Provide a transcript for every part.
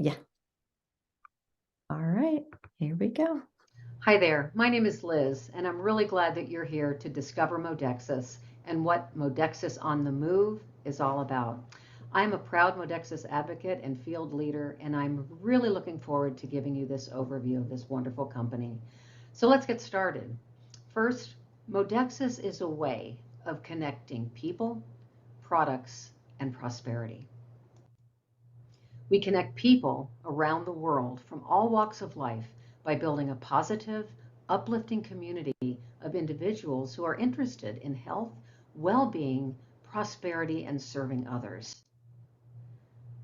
Yeah. All right, here we go. Hi there, my name is Liz, and I'm really glad that you're here to discover Modexus and what Modexus on the Move is all about. I'm a proud Modexus advocate and field leader, and I'm really looking forward to giving you this overview of this wonderful company. So let's get started. First, Modexus is a way of connecting people, products, and prosperity. We connect people around the world from all walks of life by building a positive, uplifting community of individuals who are interested in health, well-being, prosperity, and serving others.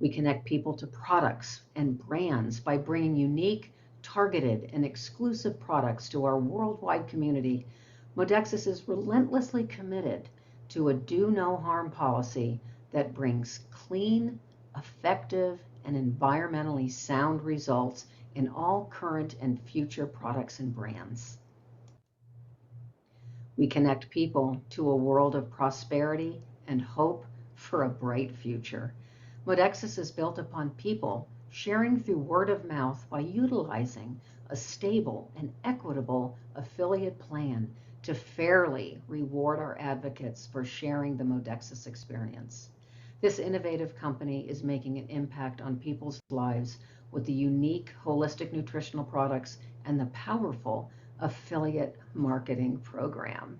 We connect people to products and brands by bringing unique, targeted, and exclusive products to our worldwide community. Modexus is relentlessly committed to a do no harm policy that brings clean, effective, and environmentally sound results in all current and future products and brands. We connect people to a world of prosperity and hope for a bright future. Modexus is built upon people sharing through word of mouth by utilizing a stable and equitable affiliate plan to fairly reward our advocates for sharing the Modexus experience. This innovative company is making an impact on people's lives with the unique holistic nutritional products and the powerful affiliate marketing program.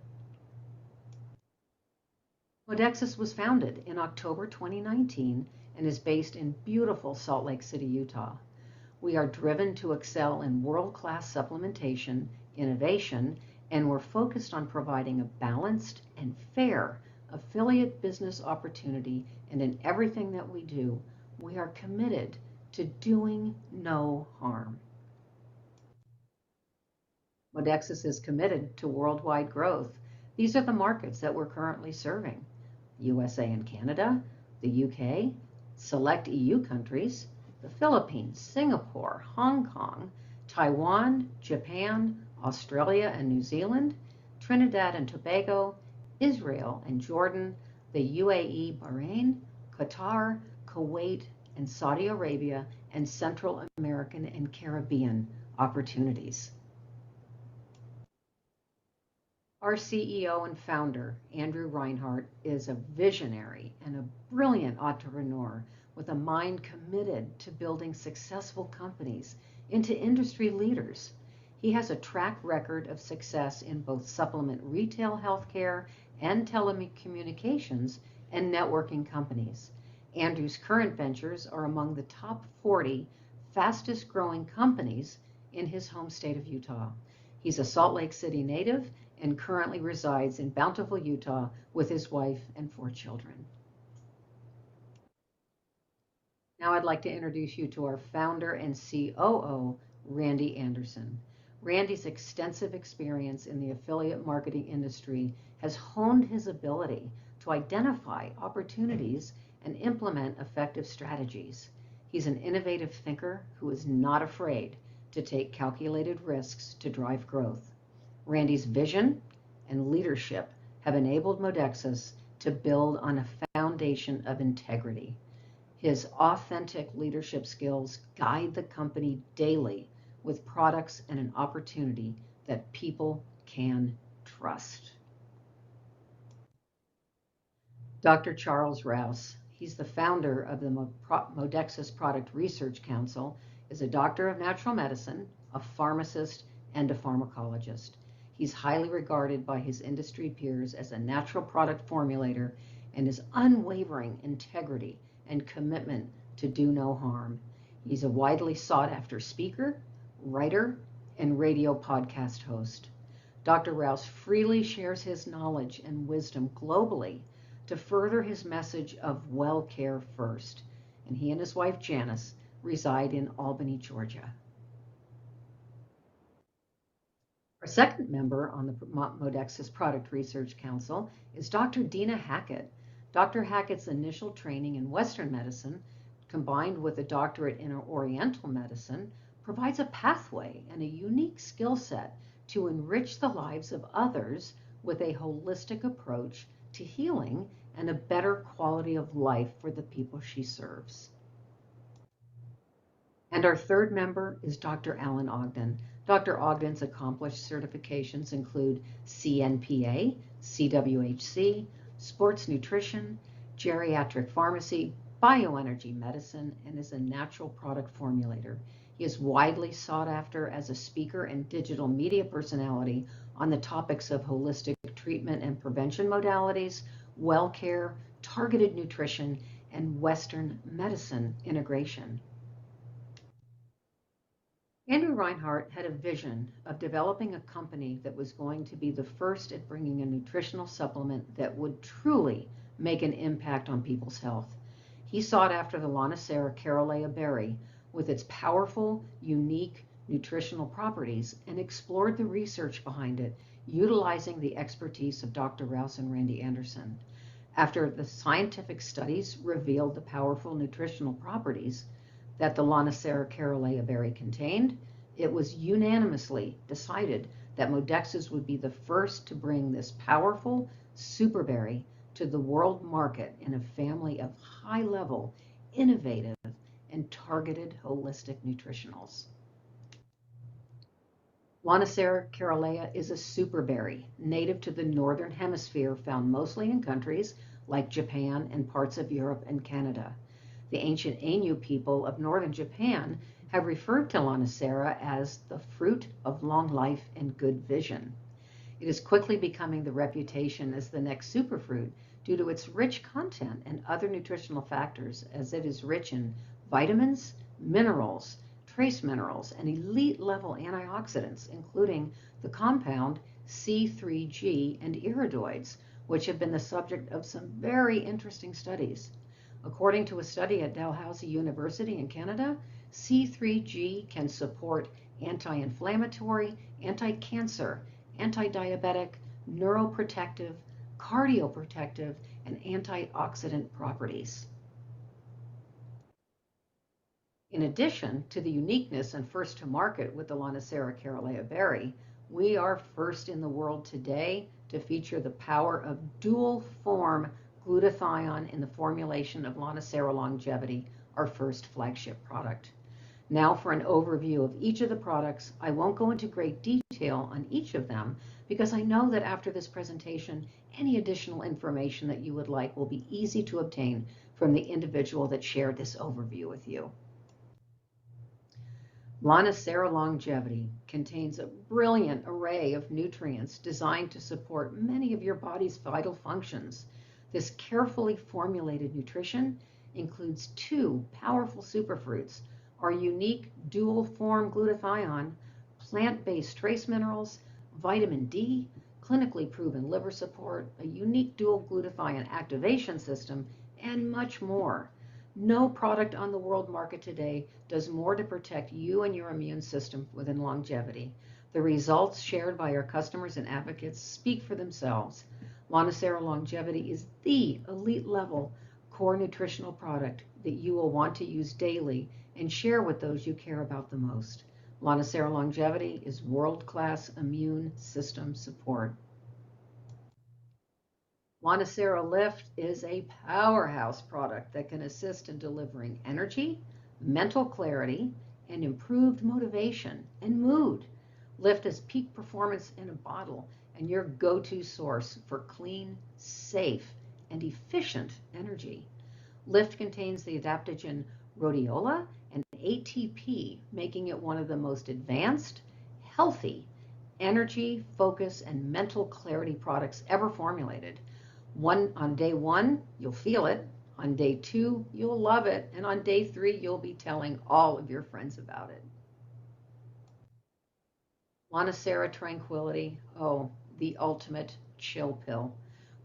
Modexus was founded in October 2019 and is based in beautiful Salt Lake City, Utah. We are driven to excel in world-class supplementation, innovation, and we're focused on providing a balanced and fair affiliate business opportunity, and in everything that we do, we are committed to doing no harm. Modexus is committed to worldwide growth. These are the markets that we're currently serving: USA and Canada, the UK, select EU countries, the Philippines, Singapore, Hong Kong, Taiwan, Japan, Australia and New Zealand, Trinidad and Tobago, Israel and Jordan, the UAE, Bahrain, Qatar, Kuwait, and Saudi Arabia, and Central American and Caribbean opportunities. Our CEO and founder, Andrew Reinhardt, is a visionary and a brilliant entrepreneur with a mind committed to building successful companies into industry leaders. He has a track record of success in both supplement retail healthcare and telecommunications and networking companies. Andrew's current ventures are among the top 40 fastest growing companies in his home state of Utah. He's a Salt Lake City native and currently resides in Bountiful, Utah with his wife and 4 children. Now I'd like to introduce you to our founder and COO, Randy Anderson. Randy's extensive experience in the affiliate marketing industry has honed his ability to identify opportunities and implement effective strategies. He's an innovative thinker who is not afraid to take calculated risks to drive growth. Randy's vision and leadership have enabled Modexus to build on a foundation of integrity. His authentic leadership skills guide the company daily with products and an opportunity that people can trust. Dr. Charles Rouse, he's the founder of the Modexus Product Research Council, is a doctor of natural medicine, a pharmacist, and a pharmacologist. He's highly regarded by his industry peers as a natural product formulator, and his unwavering integrity and commitment to do no harm. He's a widely sought after speaker, writer, and radio podcast host. Dr. Rouse freely shares his knowledge and wisdom globally to further his message of well care first, and he and his wife Janice reside in Albany, Georgia. Our second member on the Modexus Product Research Council is Dr. Dina Hackett. Dr. Hackett's initial training in Western medicine, combined with a doctorate in Oriental medicine, provides a pathway and a unique skill set to enrich the lives of others with a holistic approach to healing and a better quality of life for the people she serves. And our third member is Dr. Alan Ogden. Dr. Ogden's accomplished certifications include CNPA, CWHC, sports nutrition, geriatric pharmacy, bioenergy medicine, and is a natural product formulator. He is widely sought after as a speaker and digital media personality on the topics of holistic treatment and prevention modalities, well care, targeted nutrition, and Western medicine integration. Andrew Reinhardt had a vision of developing a company that was going to be the first at bringing a nutritional supplement that would truly make an impact on people's health. He sought after the Lonicera caerulea berry with its powerful, unique nutritional properties and explored the research behind it, utilizing the expertise of Dr. Rouse and Randy Anderson. After the scientific studies revealed the powerful nutritional properties that the Lonicera caerulea berry contained, it was unanimously decided that Modexus would be the first to bring this powerful superberry to the world market in a family of high-level, innovative, and targeted holistic nutritionals. Lonicera caerulea is a superberry native to the northern hemisphere, found mostly in countries like Japan and parts of Europe and Canada. The ancient Ainu people of northern Japan have referred to Lonicera as the fruit of long life and good vision. It is quickly becoming the reputation as the next superfruit due to its rich content and other nutritional factors, as it is rich in vitamins, minerals, trace minerals, and elite level antioxidants, including the compound C3G and iridoids, which have been the subject of some very interesting studies. According to a study at Dalhousie University in Canada, C3G can support anti-inflammatory, anti-cancer, anti-diabetic, neuroprotective, cardioprotective, and antioxidant properties. In addition to the uniqueness and first to market with the Lonicera caerulea berry, we are first in the world today to feature the power of dual form glutathione in the formulation of Lonicera longevity, our first flagship product. Now for an overview of each of the products. I won't go into great detail on each of them because I know that after this presentation, any additional information that you would like will be easy to obtain from the individual that shared this overview with you. Lonicera longevity contains a brilliant array of nutrients designed to support many of your body's vital functions. This carefully formulated nutrition includes two powerful superfruits, our unique dual-form glutathione, plant-based trace minerals, vitamin D, clinically proven liver support, a unique dual glutathione activation system, and much more. No product on the world market today does more to protect you and your immune system within longevity. The results shared by our customers and advocates speak for themselves. Lonicera longevity is the elite level core nutritional product that you will want to use daily and share with those you care about the most. Lonicera longevity is world-class immune system support. Lonicera Lift is a powerhouse product that can assist in delivering energy, mental clarity, and improved motivation and mood. Lift is peak performance in a bottle and your go-to source for clean, safe, and efficient energy. Lift contains the adaptogen rhodiola and ATP, making it one of the most advanced, healthy, energy, focus, and mental clarity products ever formulated. On day one, you'll feel it. On day two, you'll love it. And on day three, you'll be telling all of your friends about it. Lonicera Tranquility, oh, the ultimate chill pill.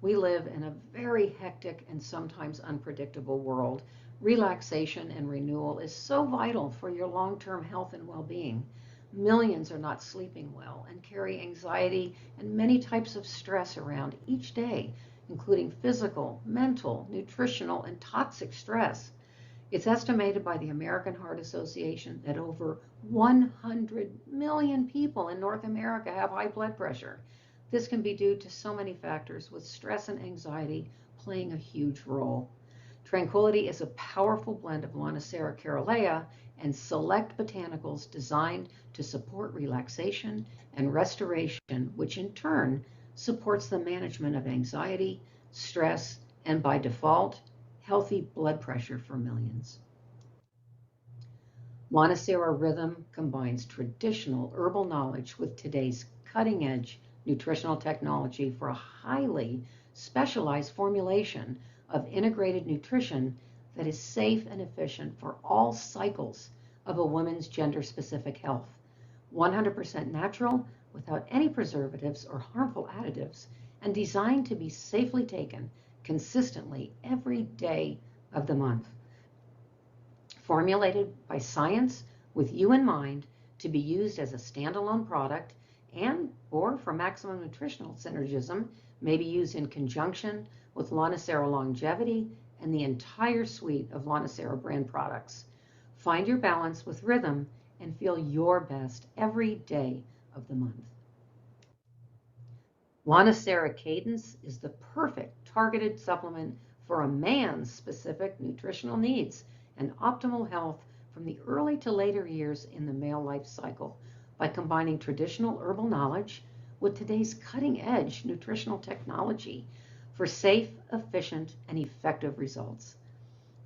We live in a very hectic and sometimes unpredictable world. Relaxation and renewal is so vital for your long-term health and well-being. Millions are not sleeping well and carry anxiety and many types of stress around each day, including physical, mental, nutritional, and toxic stress. It's estimated by the American Heart Association that over 100 million people in North America have high blood pressure. This can be due to so many factors, with stress and anxiety playing a huge role. Tranquility is a powerful blend of Lonicera caerulea and select botanicals designed to support relaxation and restoration, which in turn supports the management of anxiety, stress, and by default, healthy blood pressure for millions. Monacera Rhythm combines traditional herbal knowledge with today's cutting-edge nutritional technology for a highly specialized formulation of integrated nutrition that is safe and efficient for all cycles of a woman's gender-specific health. 100% natural, without any preservatives or harmful additives, and designed to be safely taken consistently every day of the month. Formulated by science with you in mind to be used as a standalone product and or for maximum nutritional synergism, may be used in conjunction with Lonacera Longevity and the entire suite of Lonacera brand products. Find your balance with Rhythm and feel your best every day of the month. Lonacera Cadence is the perfect targeted supplement for a man's specific nutritional needs and optimal health from the early to later years in the male life cycle by combining traditional herbal knowledge with today's cutting-edge nutritional technology for safe, efficient, and effective results.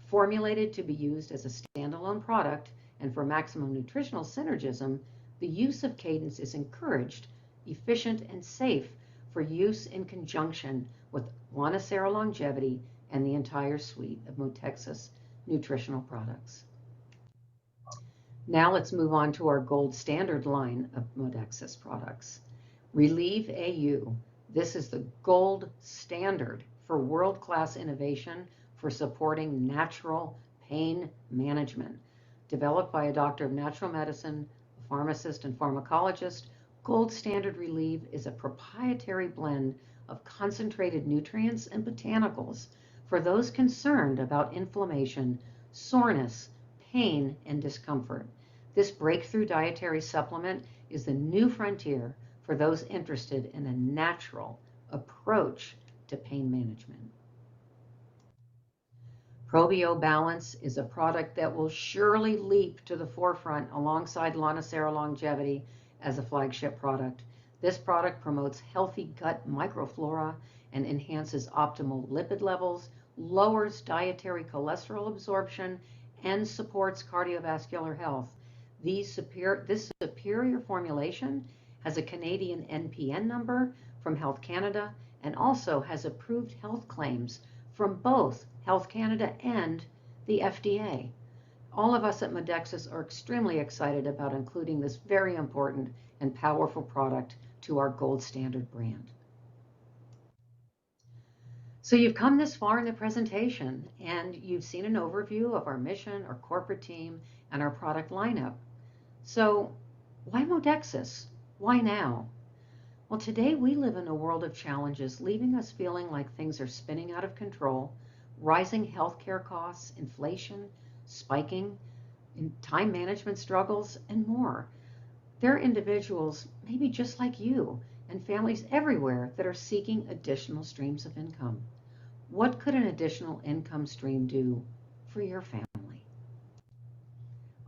Formulated to be used as a standalone product and for maximum nutritional synergism, the use of Cadence is encouraged, efficient, and safe for use in conjunction with Lonacera Longevity and the entire suite of Modexus nutritional products. Now let's move on to our gold standard line of Modexus products. Relieve AU. This is the gold standard for world-class innovation for supporting natural pain management. Developed by a doctor of natural medicine, a pharmacist, and pharmacologist, Gold Standard Relieve is a proprietary blend of concentrated nutrients and botanicals for those concerned about inflammation, soreness, pain, and discomfort. This breakthrough dietary supplement is the new frontier for those interested in a natural approach to pain management. ProbioBalance is a product that will surely leap to the forefront alongside Lonacera Longevity as a flagship product. This product promotes healthy gut microflora and enhances optimal lipid levels, lowers dietary cholesterol absorption, and supports cardiovascular health. This superior formulation has a Canadian NPN number from Health Canada and also has approved health claims from both Health Canada and the FDA. All of us at Modexus are extremely excited about including this very important and powerful product to our gold standard brand. So you've come this far in the presentation and you've seen an overview of our mission, our corporate team, and our product lineup. So why Modexus? Why now? Well, today we live in a world of challenges, leaving us feeling like things are spinning out of control, rising healthcare costs, inflation, spiking, time management struggles, and more. There are individuals, maybe just like you, and families everywhere that are seeking additional streams of income. What could an additional income stream do for your family?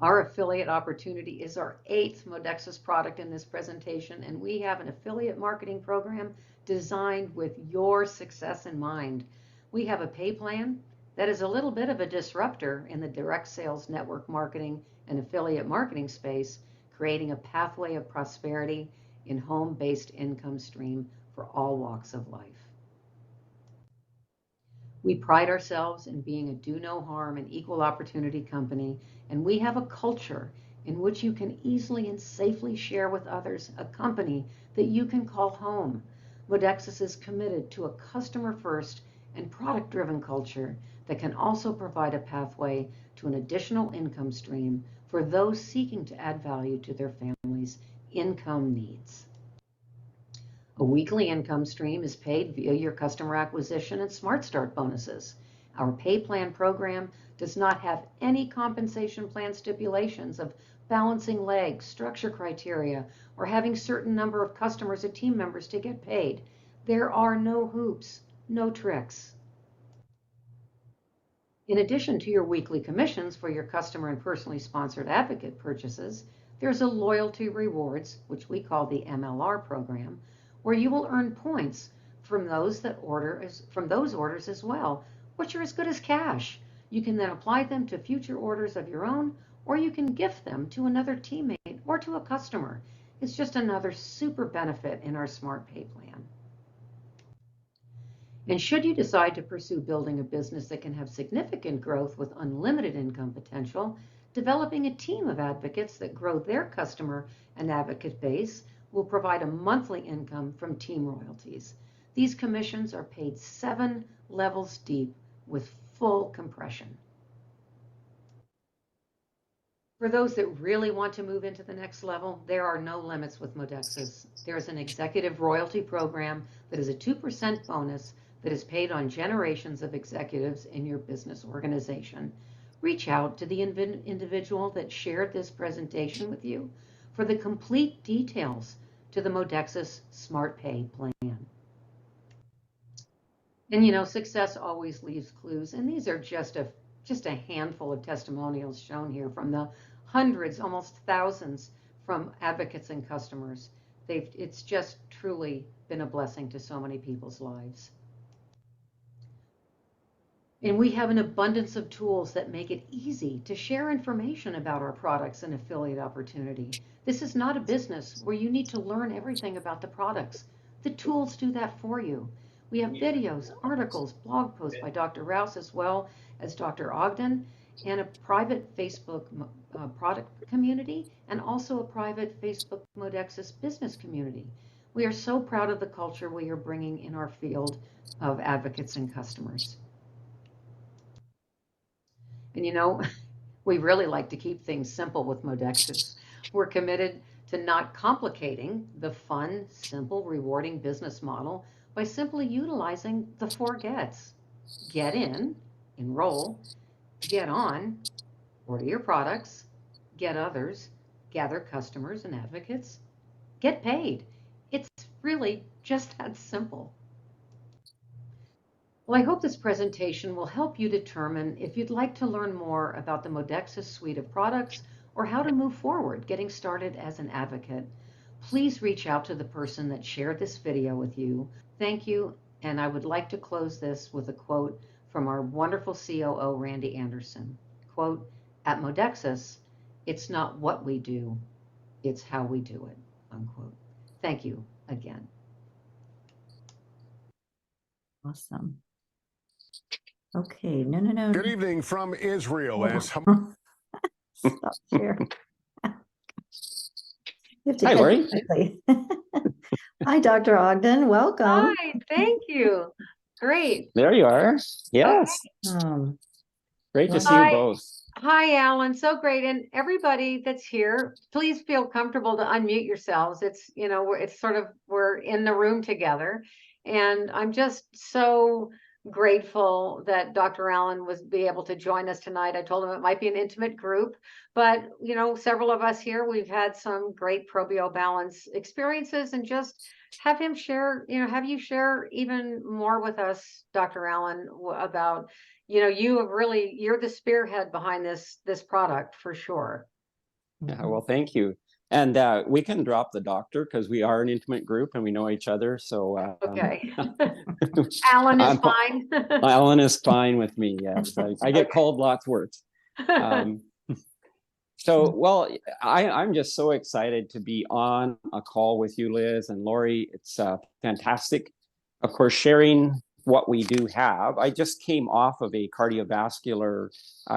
Our affiliate opportunity is our 8th Modexus product in this presentation, and we have an affiliate marketing program designed with your success in mind. We have a pay plan that is a little bit of a disruptor in the direct sales network marketing and affiliate marketing space, creating a pathway of prosperity in home-based income stream for all walks of life. We pride ourselves in being a do no harm and equal opportunity company, and we have a culture in which you can easily and safely share with others a company that you can call home. Modexus is committed to a customer-first and product-driven culture that can also provide a pathway to an additional income stream for those seeking to add value to their family's income needs. A weekly income stream is paid via your customer acquisition and Smart Start bonuses. Our pay plan program does not have any compensation plan stipulations of balancing legs, structure criteria, or having certain number of customers or team members to get paid. There are no hoops, no tricks. In addition to your weekly commissions for your customer and personally sponsored advocate purchases, there's a loyalty rewards, which we call the MLR program, where you will earn points from those orders as well, which are as good as cash. You can then apply them to future orders of your own, or you can gift them to another teammate or to a customer. It's just another super benefit in our Smart Pay plan. And should you decide to pursue building a business that can have significant growth with unlimited income potential, developing a team of advocates that grow their customer and advocate base will provide a monthly income from team royalties. These commissions are paid 7 levels deep with full compression. For those that really want to move into the next level, there are no limits with Modexus. There's an executive royalty program that is a 2% bonus that is paid on generations of executives in your business organization. Reach out to the individual that shared this presentation with you for the complete details to the Modexus Smart Pay plan. And success always leaves clues, and these are just a handful of testimonials shown here from the hundreds, almost thousands, from advocates and customers. It's just truly been a blessing to so many people's lives. And we have an abundance of tools that make it easy to share information about our products and affiliate opportunity. This is not a business where you need to learn everything about the products. The tools do that for you. We have videos, articles, blog posts by Dr. Rouse as well as Dr. Ogden, and a private Facebook product community, and also a private Facebook Modexus business community. We are so proud of the culture we are bringing in our field of advocates and customers. And we really like to keep things simple with Modexus. We're committed to not complicating the fun, simple, rewarding business model by simply utilizing the 4 gets. Get in, enroll, get on, order your products, get others, gather customers and advocates, get paid. It's really just that simple. Well, I hope this presentation will help you determine if you'd like to learn more about the Modexus suite of products or how to move forward getting started as an advocate. Please reach out to the person that shared this video with you. Thank you, and I would like to close this with a quote from our wonderful COO, Randy Anderson. Quote, "At Modexus, it's not what we do, it's how we do it." Unquote. Thank you again. Awesome. Okay, no. Good evening from Israel. Stop share. Hi, Lori. Hi, Dr. Ogden. Welcome. Hi, thank you. Great. There you are. Yes. Okay. Great to see you both. Hi, Alan. So great. And everybody that's here, please feel comfortable to unmute yourselves. It's sort of, we're in the room together. And I'm just so grateful that Dr. Allen was be able to join us tonight. I told him it might be an intimate group, but several of us here, we've had some great ProbioBalance experiences, and just have him share, have you share even more with us, Dr. Allen, about, you're the spearhead behind this product for sure. Yeah, well, thank you. And we can drop the doctor because we are an intimate group and we know each other. So okay. Alan is fine. Alan is fine with me. Yes, I get called lots worse. Well, I'm just so excited to be on a call with you, Liz and Lori. It's fantastic. Of course, sharing what we do have. I just came off of a cardiovascular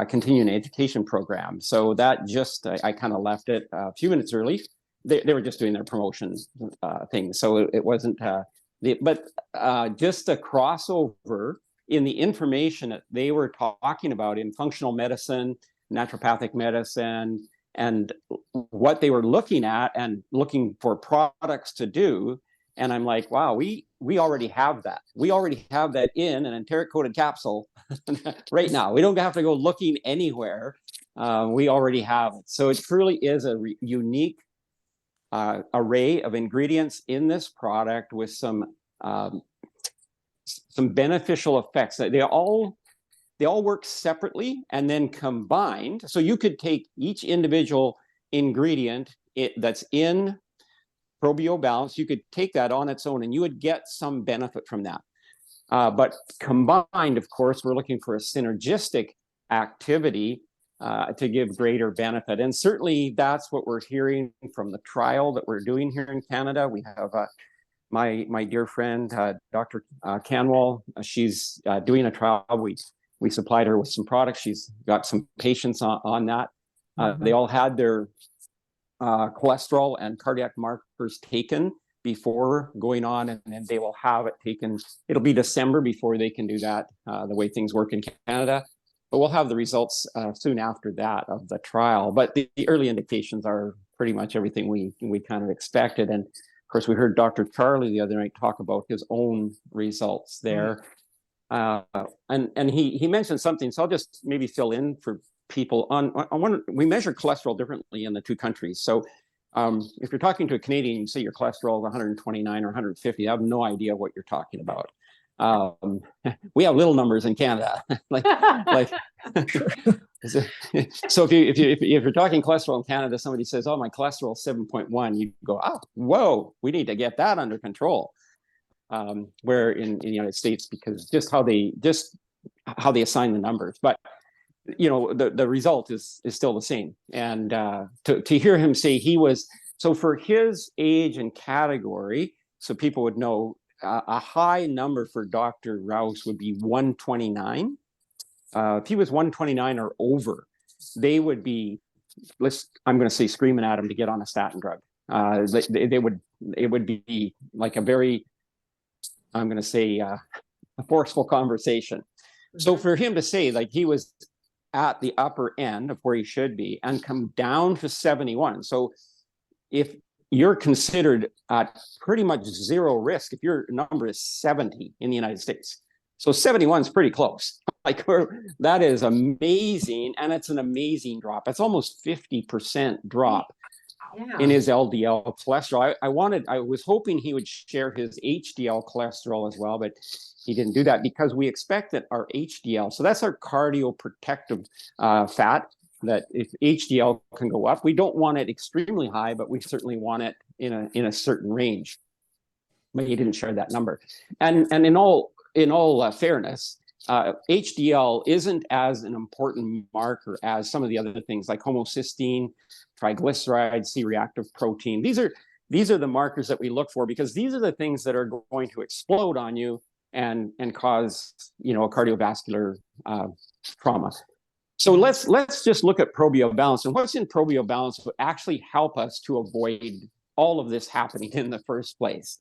continuing education program. So that just, I kind of left it a few minutes early. They were just doing their promotion thing. So it wasn't, just a crossover in the information that they were talking about in functional medicine, naturopathic medicine, and what they were looking at and looking for products to do. And I'm like, wow, we already have that. We already have that in an enteric-coated capsule right now. We don't have to go looking anywhere. We already have it. So it truly is a unique array of ingredients in this product with some beneficial effects. They all they all work separately and then combined. So you could take each individual ingredient that's in ProbioBalance, you could take that on its own and you would get some benefit from that. But combined, of course, we're looking for a synergistic activity to give greater benefit. And certainly that's what we're hearing from the trial that we're doing here in Canada. We have my dear friend, Dr. Canwell. She's doing a trial. We supplied her with some products. She's got some patients on that. They all had their cholesterol and cardiac markers taken before going on, and then they will have it taken. It'll be December before they can do that, the way things work in Canada. But we'll have the results soon after that of the trial. But the early indications are pretty much everything we kind of expected. And of course, we heard Dr. Charlie the other night talk about his own results there. And he mentioned something, so I'll just maybe fill in for people on one. We measure cholesterol differently in the two countries. So if you're talking to a Canadian, you say your cholesterol is 129 or 150, I have no idea what you're talking about. We have little numbers in Canada. So if you're talking cholesterol in Canada, somebody says, "Oh, my cholesterol is 7.1," you go, "Oh, whoa, we need to get that under control." Where in the United States, because just how they assign the numbers, but the result is still the same. And to hear him say he was, so for his age and category, so people would know, a high number for Dr. Rouse would be 129. If he was 129 or over, they would be, I'm going to say, screaming at him to get on a statin drug. It would be like a very, I'm going to say, a forceful conversation. So for him to say like he was at the upper end of where he should be and come down to 71. So if you're considered at pretty much zero risk, if your number is 70 in the United States. So 71 is pretty close. Like that is amazing. And it's an amazing drop. It's almost 50% drop in his LDL cholesterol. I was hoping he would share his HDL cholesterol as well, but he didn't do that because we expect that our HDL, so that's our cardioprotective fat, that if HDL can go up, we don't want it extremely high, but we certainly want it in a certain range. But he didn't share that number. And in all fairness, HDL isn't as an important marker as some of the other things like homocysteine, triglycerides, C-reactive protein. These are the markers that we look for because these are the things that are going to explode on you and cause a cardiovascular trauma. So let's just look at ProbioBalance, and what's in ProbioBalance would actually help us to avoid all of this happening in the first place.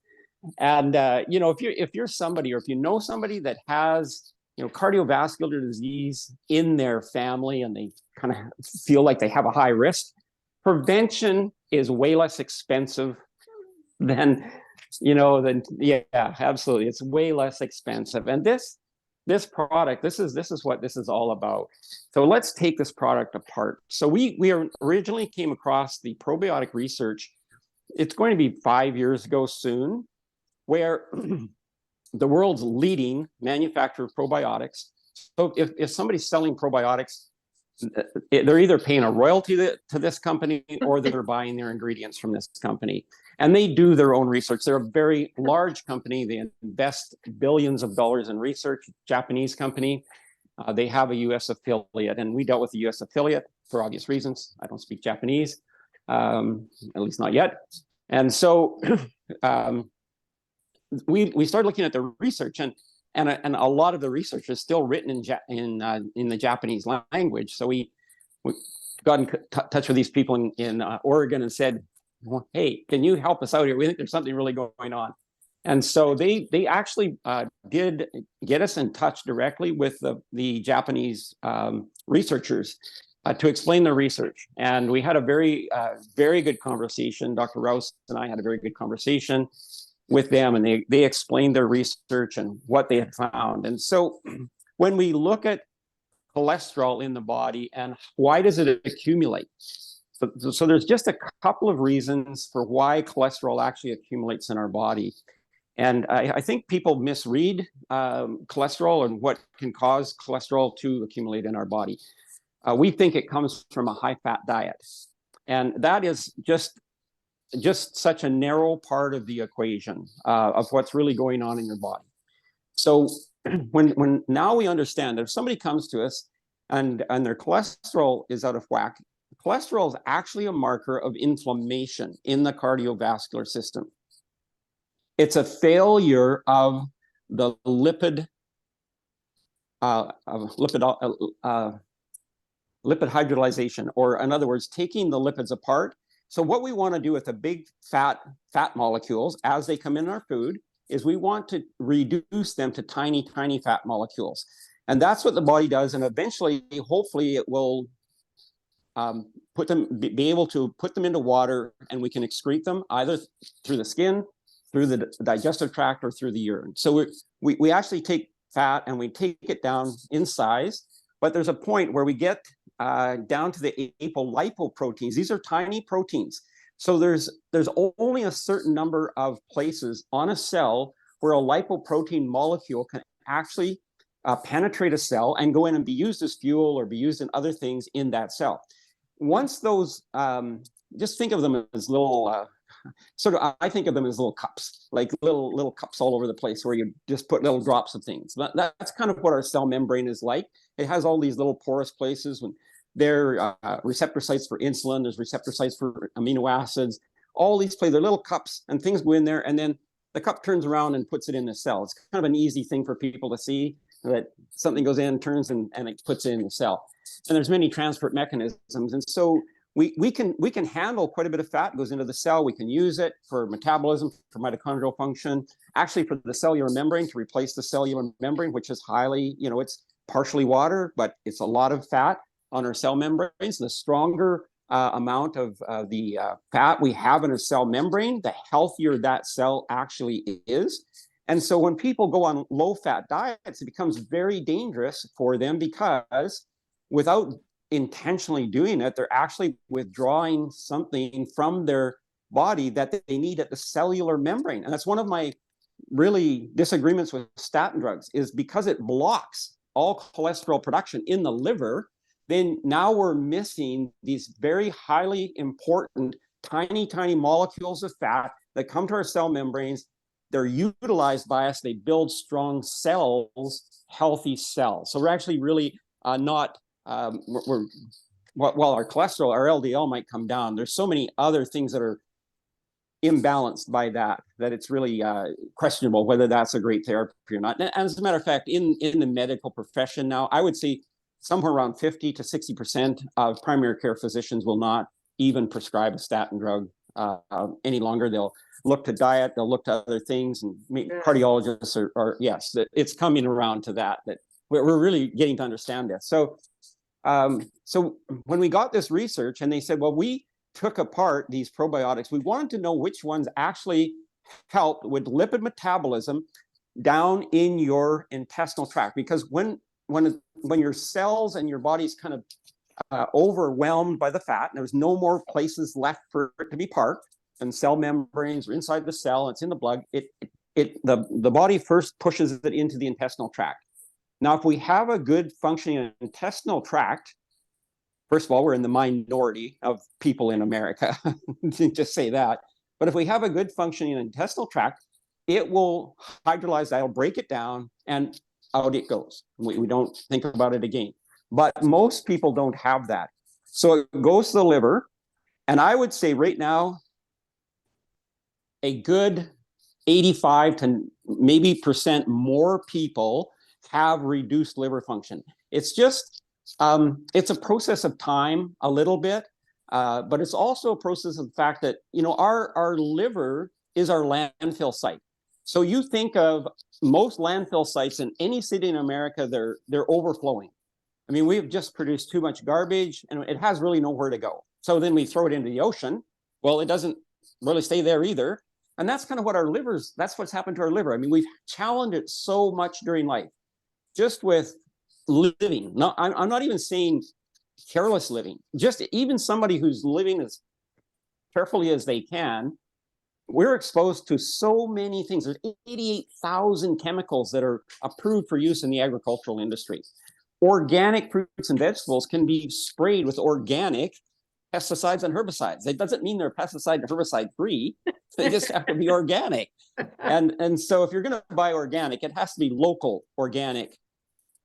And if you're somebody, or if you know somebody that has cardiovascular disease in their family and they kind of feel like they have a high risk, prevention is way less expensive than absolutely, it's way less expensive. And this product, this is what this is all about. So let's take this product apart. So we originally came across the probiotic research. It's going to be 5 years ago soon, where the world's leading manufacturer of probiotics. So if somebody's selling probiotics, they're either paying a royalty to this company or they're buying their ingredients from this company. And they do their own research. They're a very large company. They invest billions of dollars in research, Japanese company. They have a US affiliate, and we dealt with the US affiliate for obvious reasons. I don't speak Japanese, at least not yet. And so we started looking at the research, and a lot of the research is still written in the Japanese language. So we got in touch with these people in Oregon and said, well, hey, can you help us out here? We think there's something really going on. And so they actually did get us in touch directly with the Japanese researchers to explain their research. And we had a very, very good conversation. Dr. Rouse and I had a very good conversation with them, and they explained their research and what they had found. And so when we look at cholesterol in the body and why does it accumulate? So there's just a couple of reasons for why cholesterol actually accumulates in our body. And I think people misread cholesterol and what can cause cholesterol to accumulate in our body. We think it comes from a high-fat diet. And that is just such a narrow part of the equation of what's really going on in your body. So when now we understand that if somebody comes to us and their cholesterol is out of whack, cholesterol is actually a marker of inflammation in the cardiovascular system. It's a failure of the lipid hydrolyzation, or in other words, taking the lipids apart. So what we want to do with the big fat molecules as they come in our food is we want to reduce them to tiny, tiny fat molecules. And that's what the body does. And eventually, hopefully, it will be able to put them into water, and we can excrete them either through the skin, through the digestive tract, or through the urine. So we actually take fat and we take it down in size, but there's a point where we get down to the apolipoproteins. These are tiny proteins. So there's only a certain number of places on a cell where a lipoprotein molecule can actually penetrate a cell and go in and be used as fuel or be used in other things in that cell. Once those, just think of them as little, I think of them as little cups, like little cups all over the place where you just put little drops of things. That's kind of what our cell membrane is like. It has all these little porous places. When there are receptor sites for insulin, there's receptor sites for amino acids, all these play, they're little cups, and things go in there, and then the cup turns around and puts it in the cell. It's kind of an easy thing for people to see, that something goes in, turns, and it puts it in the cell. And there's many transport mechanisms. And so we can handle quite a bit of fat. It goes into the cell. We can use it for metabolism, for mitochondrial function, actually for the cellular membrane, to replace the cellular membrane, which is highly, it's partially water, but it's a lot of fat on our cell membranes. The stronger amount of the fat we have in a cell membrane, the healthier that cell actually is. And so when people go on low-fat diets, it becomes very dangerous for them, because without intentionally doing it, they're actually withdrawing something from their body that they need at the cellular membrane. And that's one of my really disagreements with statin drugs, is because it blocks all cholesterol production in the liver, then now we're missing these very highly important tiny, tiny molecules of fat that come to our cell membranes. They're utilized by us. They build strong cells, healthy cells. So we're actually really not, while our cholesterol, our LDL might come down, there's so many other things that are imbalanced by that it's really questionable whether that's a great therapy or not. And as a matter of fact, in the medical profession now, I would say somewhere around 50 to 60% of primary care physicians will not even prescribe a statin drug any longer. They'll look to diet, they'll look to other things, and cardiologists are yes, it's coming around to that we're really getting to understand this. So when we got this research, and they said, well, we took apart these probiotics, we wanted to know which ones actually helped with lipid metabolism down in your intestinal tract, because when your cells and your body's kind of overwhelmed by the fat, and there's no more places left for it to be parked, and cell membranes are inside the cell, it's in the blood, the body first pushes it into the intestinal tract. Now, if we have a good functioning intestinal tract, first of all, we're in the minority of people in America, just say that. But if we have a good functioning intestinal tract, it will hydrolyze that, it'll break it down, and out it goes. We don't think about it again. But most people don't have that. So it goes to the liver. And I would say right now, a good 85 to maybe % more people have reduced liver function. It's just, it's a process of time a little bit, but it's also a process of the fact that, our liver is our landfill site. So you think of most landfill sites in any city in America, they're overflowing. I mean, we've just produced too much garbage, and it has really nowhere to go. So then we throw it into the ocean. Well, it doesn't really stay there either. And that's kind of what that's what's happened to our liver. I mean, we've challenged it so much during life, just with living. No, I'm not even saying careless living, just even somebody who's living as carefully as they can, we're exposed to so many things. There's 88,000 chemicals that are approved for use in the agricultural industry. Organic fruits and vegetables can be sprayed with organic pesticides and herbicides. It doesn't mean they're pesticide and herbicide free. They just have to be organic. And so if you're going to buy organic, it has to be local organic.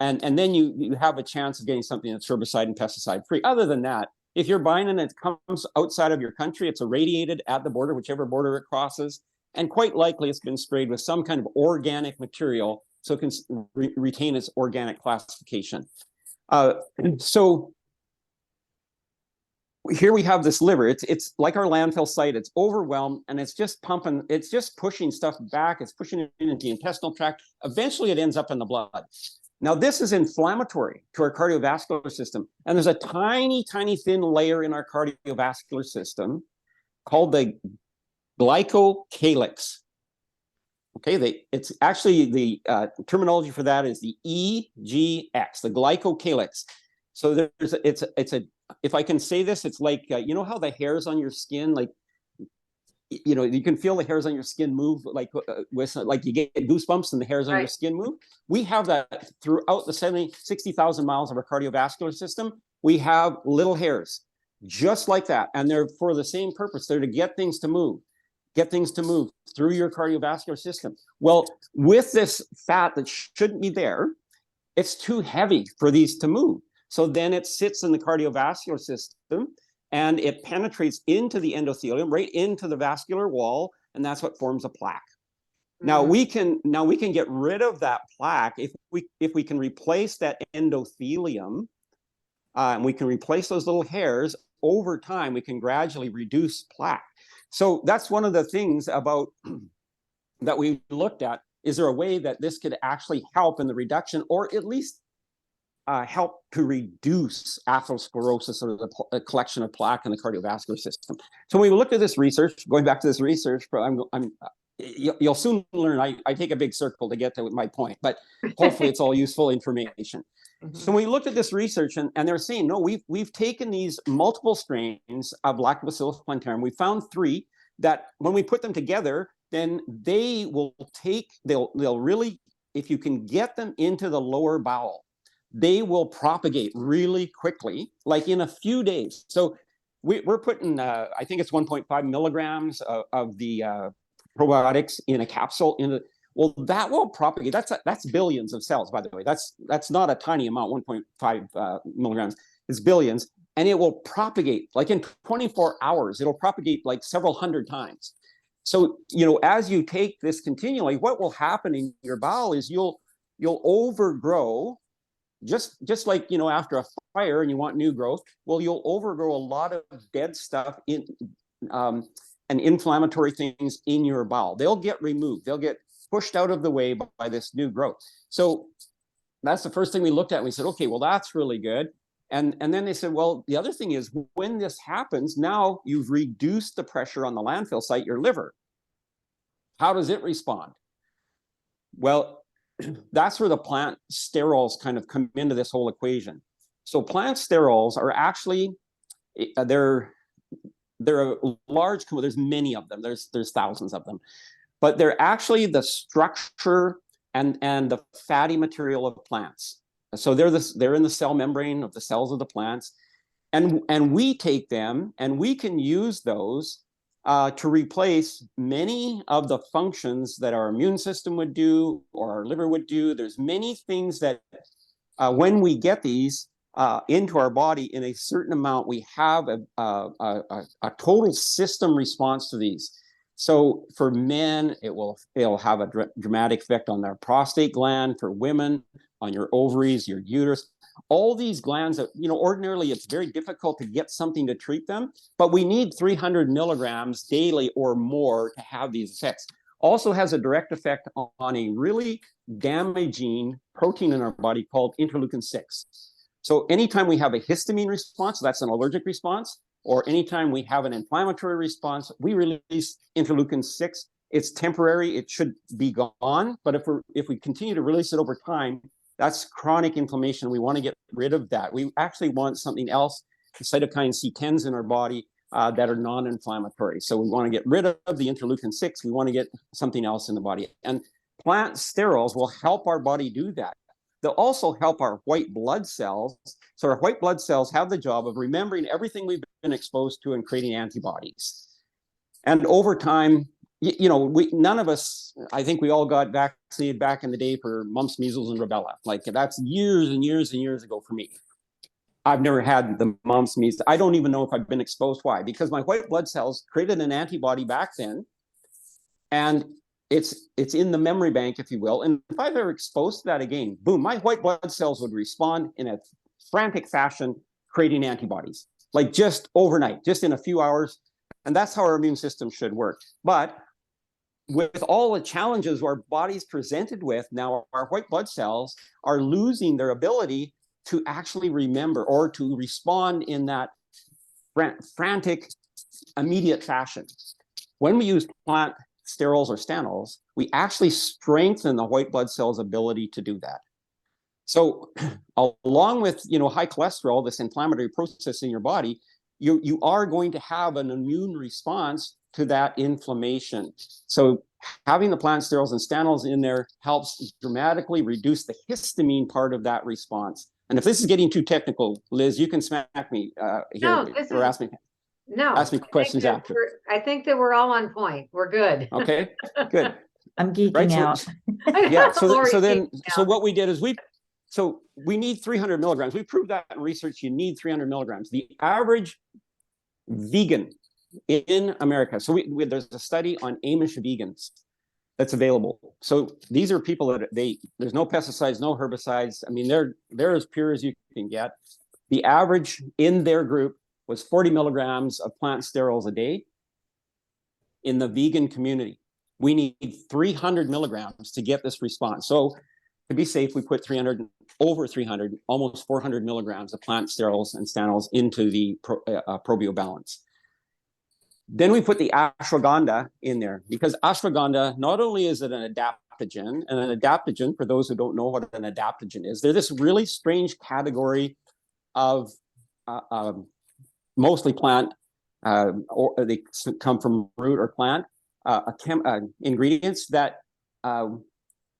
And then you have a chance of getting something that's herbicide and pesticide free. Other than that, if you're buying it and it comes outside of your country, it's irradiated at the border, whichever border it crosses. And quite likely it's been sprayed with some kind of organic material so it can retain its organic classification. So here we have this liver. It's like our landfill site. It's overwhelmed and it's just pumping. It's just pushing stuff back. It's pushing it into the intestinal tract. Eventually it ends up in the blood. Now, this is inflammatory to our cardiovascular system. And there's a tiny, tiny thin layer in our cardiovascular system called the glycocalyx. Okay, it's actually the terminology for that is the EGX, the glycocalyx. So it's a if I can say this, it's like you know how the hairs on your skin, like you can feel the hairs on your skin move, like you get goosebumps and the hairs on your skin move. We have that throughout the 60,000 miles of our cardiovascular system. We have little hairs just like that, and they're for the same purpose. They're to get things to move through your cardiovascular system. Well, with this fat that shouldn't be there, it's too heavy for these to move. So then it sits in the cardiovascular system and it penetrates into the endothelium, right into the vascular wall, and that's what forms a plaque. Now we can get rid of that plaque if we can replace that endothelium, and we can replace those little hairs. Over time, we can gradually reduce plaque. So that's one of the things about that we looked at. Is there a way that this could actually help in the reduction, or at least help to reduce atherosclerosis, or the collection of plaque in the cardiovascular system? So when we looked at this research, going back to this research, you'll soon learn I take a big circle to get to my point, but hopefully it's all useful information. So when we looked at this research, and they're saying, no, we've taken these multiple strains of Lactobacillus plantarum. We found 3 that when we put them together, then they'll really, if you can get them into the lower bowel, they will propagate really quickly, like in a few days. So we're putting, I think it's 1.5 milligrams of the probiotics in a capsule well, that will propagate. That's billions of cells, by the way. That's not a tiny amount, 1.5 milligrams. It's billions. And it will propagate, like in 24 hours, it'll propagate like several hundred times. So, as you take this continually, what will happen in your bowel is you'll overgrow, just like, after a fire and you want new growth. Well, you'll overgrow a lot of dead stuff and inflammatory things in your bowel. They'll get removed. They'll get pushed out of the way by this new growth. So that's the first thing we looked at. We said, okay, well, that's really good. And then they said, well, the other thing is when this happens, now you've reduced the pressure on the landfill site, your liver. How does it respond? Well, that's where the plant sterols kind of come into this whole equation. So plant sterols are actually, they're a large, there's many of them. There's thousands of them. But they're actually the structure and the fatty material of plants. So they're in the cell membrane of the cells of the plants. And we take them and we can use those to replace many of the functions that our immune system would do or our liver would do. There's many things that when we get these into our body in a certain amount, we have a total system response to these. So for men, it'll have a dramatic effect on their prostate gland. For women, on your ovaries, your uterus, all these glands that, ordinarily it's very difficult to get something to treat them, but we need 300 milligrams daily or more to have these effects. Also has a direct effect on a really damaging protein in our body called interleukin 6. So anytime we have a histamine response, that's an allergic response, or anytime we have an inflammatory response, we release interleukin 6. It's temporary, it should be gone, but if we continue to release it over time, that's chronic inflammation. We want to get rid of that. We actually want something else, the cytokine C10s in our body, that are non-inflammatory. So we want to get rid of the interleukin-6. We want to get something else in the body. And plant sterols will help our body do that. They'll also help our white blood cells. So our white blood cells have the job of remembering everything we've been exposed to and creating antibodies. And over time, none of us, I think we all got vaccinated back in the day for mumps, measles, and rubella. Like that's years and years and years ago for me. I've never had the mumps, measles. I don't even know if I've been exposed. Why? Because my white blood cells created an antibody back then, and it's in the memory bank, if you will. And if I've ever exposed to that again, boom, my white blood cells would respond in a frantic fashion, creating antibodies, like just overnight, just in a few hours. And that's how our immune system should work. But with all the challenges our body's presented with, now our white blood cells are losing their ability to actually remember or to respond in that frantic, immediate fashion. When we use plant sterols or stanols, we actually strengthen the white blood cell's ability to do that. So along with high cholesterol, this inflammatory process in your body, you are going to have an immune response to that inflammation. So having the plant sterols and stanols in there helps dramatically reduce the histamine part of that response. And if this is getting too technical, Liz, you can smack me here or ask me questions after. I think that we're all on point. We're good. Okay, good. I'm geeking out. So what we did is we need 300 milligrams. We proved that in research. You need 300 milligrams. The average vegan in America. So there's a study on Amish vegans that's available. So these are people that there's no pesticides, no herbicides. I mean, they're as pure as you can get. The average in their group was 40 milligrams of plant sterols a day. In the vegan community, we need 300 milligrams to get this response. So to be safe, we put over 300, almost 400 milligrams of plant sterols and stanols into the ProbioBalance. Then we put the ashwagandha in there because ashwagandha, not only is it an adaptogen, and an adaptogen, for those who don't know what an adaptogen is, they're this really strange category of mostly plant, or they come from root or plant ingredients that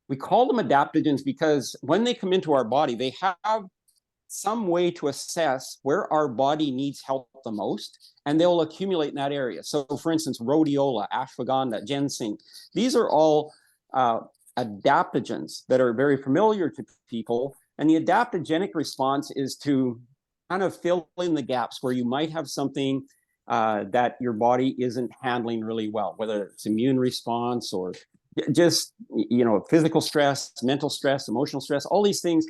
we call them adaptogens because when they come into our body, they have some way to assess where our body needs help the most, and they'll accumulate in that area. So for instance, rhodiola, ashwagandha, ginseng, these are all adaptogens that are very familiar to people. And the adaptogenic response is to kind of fill in the gaps where you might have something that your body isn't handling really well, whether it's immune response or just physical stress, mental stress, emotional stress, all these things.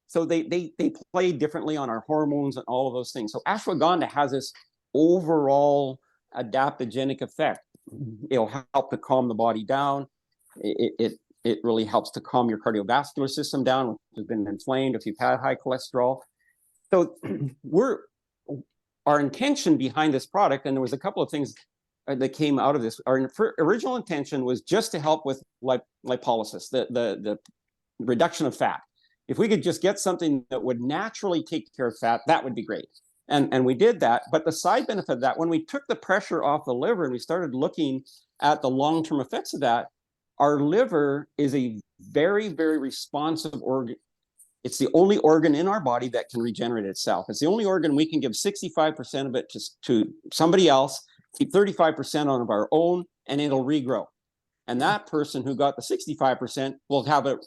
So they play differently on our hormones and all of those things. So ashwagandha has this overall adaptogenic effect. It'll help to calm the body down. It really helps to calm your cardiovascular system down, which has been inflamed if you've had high cholesterol. So our intention behind this product, and there was a couple of things that came out of this. Our original intention was just to help with lipolysis, the reduction of fat. If we could just get something that would naturally take care of fat, that would be great. And we did that. But the side benefit of that, when we took the pressure off the liver and we started looking at the long-term effects of that, our liver is a very, very responsive organ. It's the only organ in our body that can regenerate itself. It's the only organ we can give 65% of it to somebody else, keep 35% on of our own, and it'll regrow. And that person who got the 65% will have a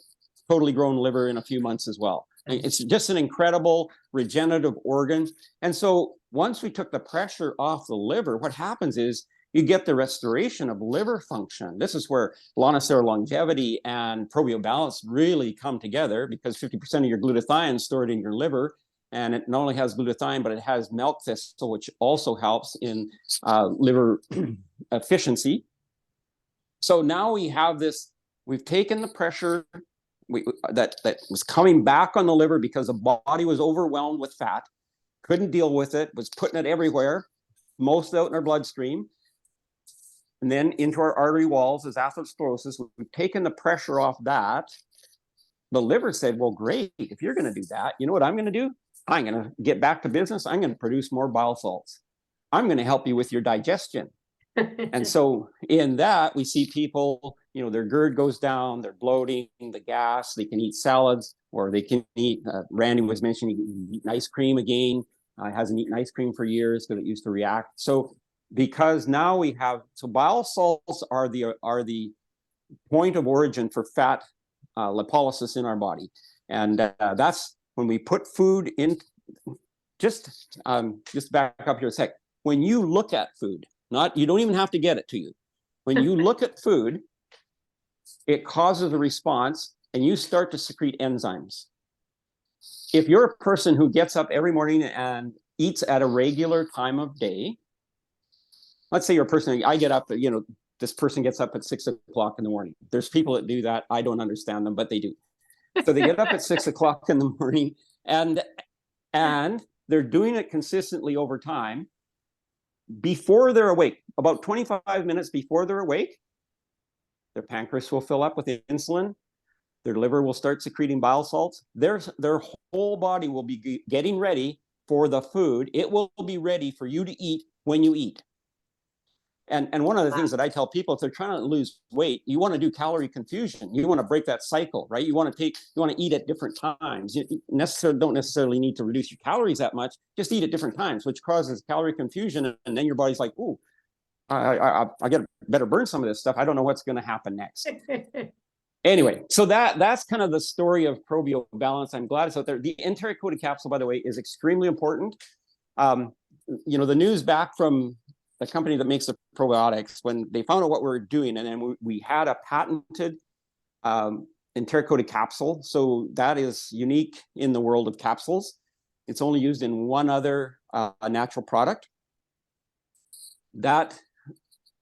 totally grown liver in a few months as well. It's just an incredible regenerative organ. And so once we took the pressure off the liver, what happens is you get the restoration of liver function. This is where Lanocerol longevity and ProbioBalance really come together, because 50% of your glutathione is stored in your liver. And it not only has glutathione, but it has milk thistle, which also helps in liver efficiency. So now we have this, we've taken the pressure that was coming back on the liver because the body was overwhelmed with fat, couldn't deal with it, was putting it everywhere, most out in our bloodstream, and then into our artery walls as atherosclerosis. We've taken the pressure off that. The liver said, well, great, if you're going to do that, you know what I'm going to do? I'm going to get back to business. I'm going to produce more bile salts. I'm going to help you with your digestion. And so in that, we see people, their GERD goes down, they're bloating, the gas, they can eat salads, or they can eat, Randy was mentioning, eat ice cream again. Hasn't eaten ice cream for years because it used to react. So because now we have, so bile salts are the point of origin for fat lipolysis in our body. And that's when we put food in, just back up here a sec. When you look at food, you don't even have to get it to you. When you look at food, it causes a response and you start to secrete enzymes. If you're a person who gets up every morning and eats at a regular time of day, let's say you're a person, I get up, this person gets up at 6 o'clock in the morning. There's people that do that. I don't understand them, but they do. So they get up at 6 o'clock in the morning and they're doing it consistently over time. Before they're awake, about 25 minutes before they're awake, their pancreas will fill up with insulin. Their liver will start secreting bile salts. Their whole body will be getting ready for the food. It will be ready for you to eat when you eat. And one of the things that I tell people, if they're trying to lose weight, you want to do calorie confusion. You want to break that cycle, right? You want to eat at different times. You don't necessarily need to reduce your calories that much. Just eat at different times, which causes calorie confusion. And then your body's like, ooh, I better burn some of this stuff. I don't know what's going to happen next. Anyway, so that's kind of the story of ProbioBalance. I'm glad it's out there. The enteric coated capsule, by the way, is extremely important. The news back from the company that makes the probiotics, when they found out what we were doing, and then we had a patented enteric coated capsule. So that is unique in the world of capsules. It's only used in one other natural product. That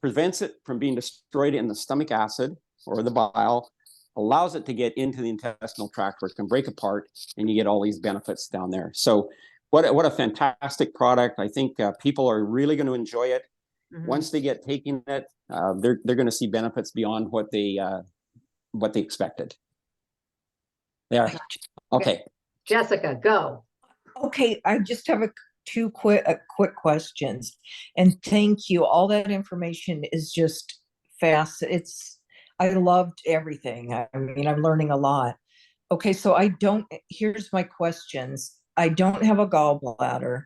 prevents it from being destroyed in the stomach acid or the bile, allows it to get into the intestinal tract where it can break apart, and you get all these benefits down there. So what a fantastic product. I think people are really going to enjoy it. Mm-hmm. Once they get taking it, they're going to see benefits beyond what they expected. They are. Okay. Jessica, go. Okay, I just have two quick questions, and thank you. All that information is just fast. I loved everything. I mean, I'm learning a lot. Okay, so here's my questions. I don't have a gallbladder,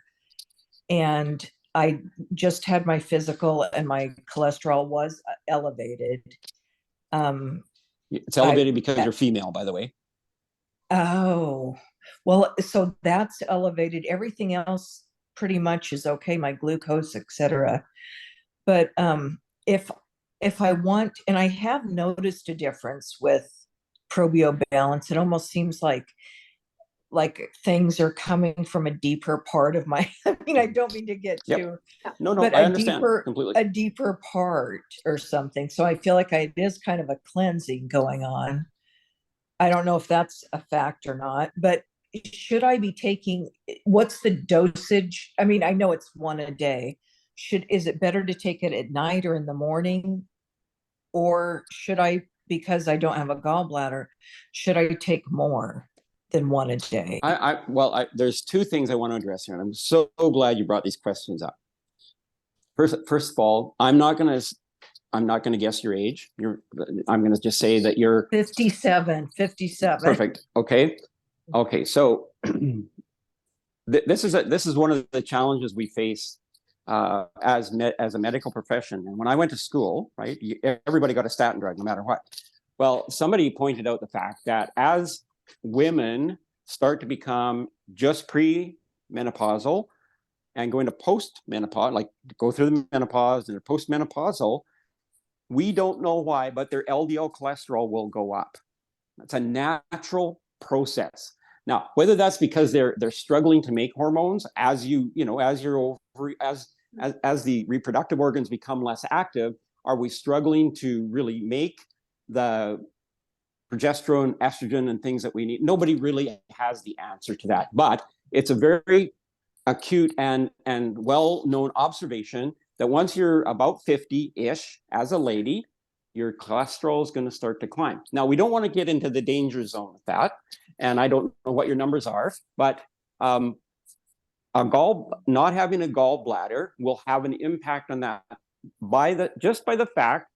and I just had my physical, and my cholesterol was elevated. It's elevated because you're female, by the way. Oh, well, so that's elevated. Everything else pretty much is okay, my glucose, etc. But if I want, and I have noticed a difference with ProbioBalance, it almost seems like things are coming from a deeper part of my, I mean, I don't mean to get too, no, but I understand completely. A deeper part or something. So I feel like it is kind of a cleansing going on. I don't know if that's a fact or not, but should I be taking, what's the dosage? I mean, I know it's one a day. Is it better to take it at night or in the morning? Or should I, because I don't have a gallbladder, should I take more than one a day? There's two things I want to address here, and I'm so glad you brought these questions up. First of all, I'm not going to guess your age. I'm going to just say that you're 57. Perfect. Okay. So this is one of the challenges we face as a medical profession. And when I went to school, right, everybody got a statin drug, no matter what. Well, somebody pointed out the fact that as women start to become just pre-menopausal and go into post-menopause, like go through the menopause and they're post-menopausal, we don't know why, but their LDL cholesterol will go up. It's a natural process. Now, whether that's because they're struggling to make hormones as the reproductive organs become less active, are we struggling to really make the progesterone, estrogen, and things that we need? Nobody really has the answer to that, but it's a very acute and well-known observation that once you're about 50-ish as a lady, your cholesterol is going to start to climb. Now, we don't want to get into the danger zone with that, and I don't know what your numbers are, but not having a gallbladder will have an impact on that just by the fact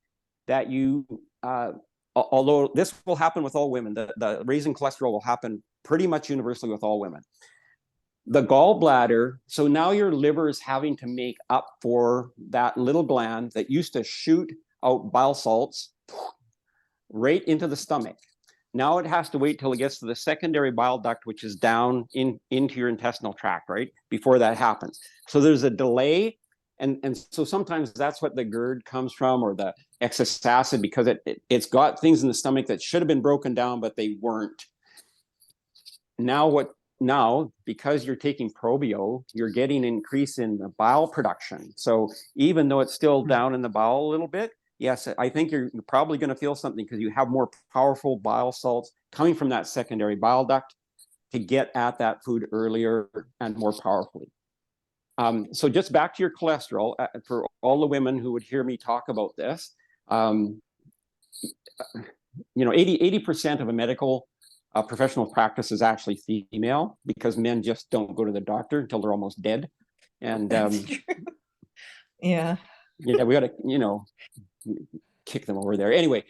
that you, although this will happen with all women, the raising cholesterol will happen pretty much universally with all women. The gallbladder, so now your liver is having to make up for that little gland that used to shoot out bile salts right into the stomach. Now it has to wait till it gets to the secondary bile duct, which is down into your intestinal tract, right? Before that happens. So there's a delay. And so sometimes that's what the GERD comes from, or the excess acid, because it's got things in the stomach that should have been broken down, but they weren't. Now, because you're taking Probio, you're getting an increase in the bile production. So even though it's still down in the bowel a little bit, yes, I think you're probably going to feel something because you have more powerful bile salts coming from that secondary bile duct to get at that food earlier and more powerfully. So just back to your cholesterol, for all the women who would hear me talk about this, 80% of a medical professional practice is actually female, because men just don't go to the doctor until they're almost dead. And Yeah. yeah, we got to, kick them over there. Anyway,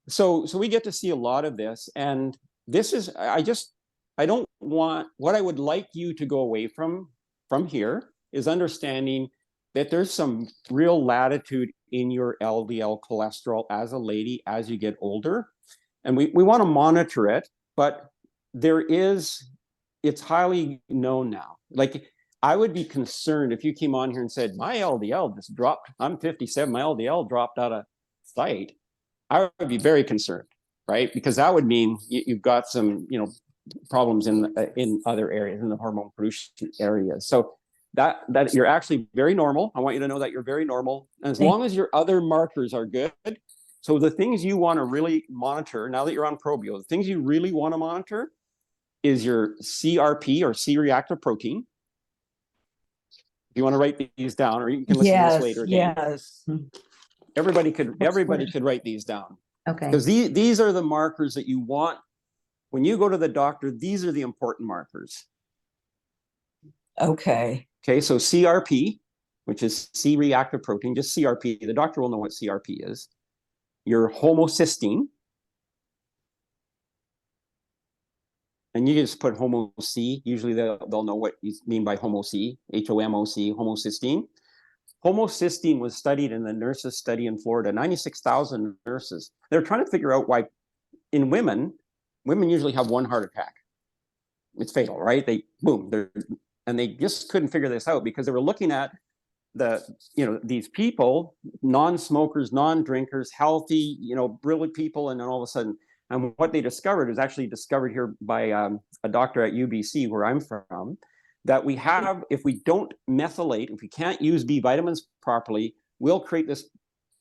so we get to see a lot of this, and this is, I don't want, what I would like you to go away from here is understanding that there's some real latitude in your LDL cholesterol as a lady as you get older. And we want to monitor it, but it's highly known now. Like, I would be concerned if you came on here and said, my LDL just dropped, I'm 57, my LDL dropped out of sight. I would be very concerned, right? Because that would mean you've got some, problems in other areas, in the hormone producing areas. So that you're actually very normal. I want you to know that you're very normal. And as long as your other markers are good, so the things you want to really monitor, now that you're on Probio, the things you really want to monitor is your CRP, or C-reactive protein. If you want to write these down, or you can listen to this later again. Yes. Everybody could write these down. Okay. Because these are the markers that you want. When you go to the doctor, these are the important markers. Okay. Okay, so CRP, which is C-reactive protein, just CRP. The doctor will know what CRP is. Your homocysteine. And you just put homo-C. Usually they'll know what you mean by homo-C, H-O-M-O-C, homocysteine. Homocysteine was studied in the nurses study in Florida, 96,000 nurses. They're trying to figure out why in women usually have one heart attack. It's fatal, right? And they just couldn't figure this out because they were looking at these people, non-smokers, non-drinkers, healthy, brilliant people, and then all of a sudden, and what they discovered is actually discovered here by a doctor at UBC, where I'm from, that we have, if we don't methylate, if we can't use B vitamins properly, we'll create this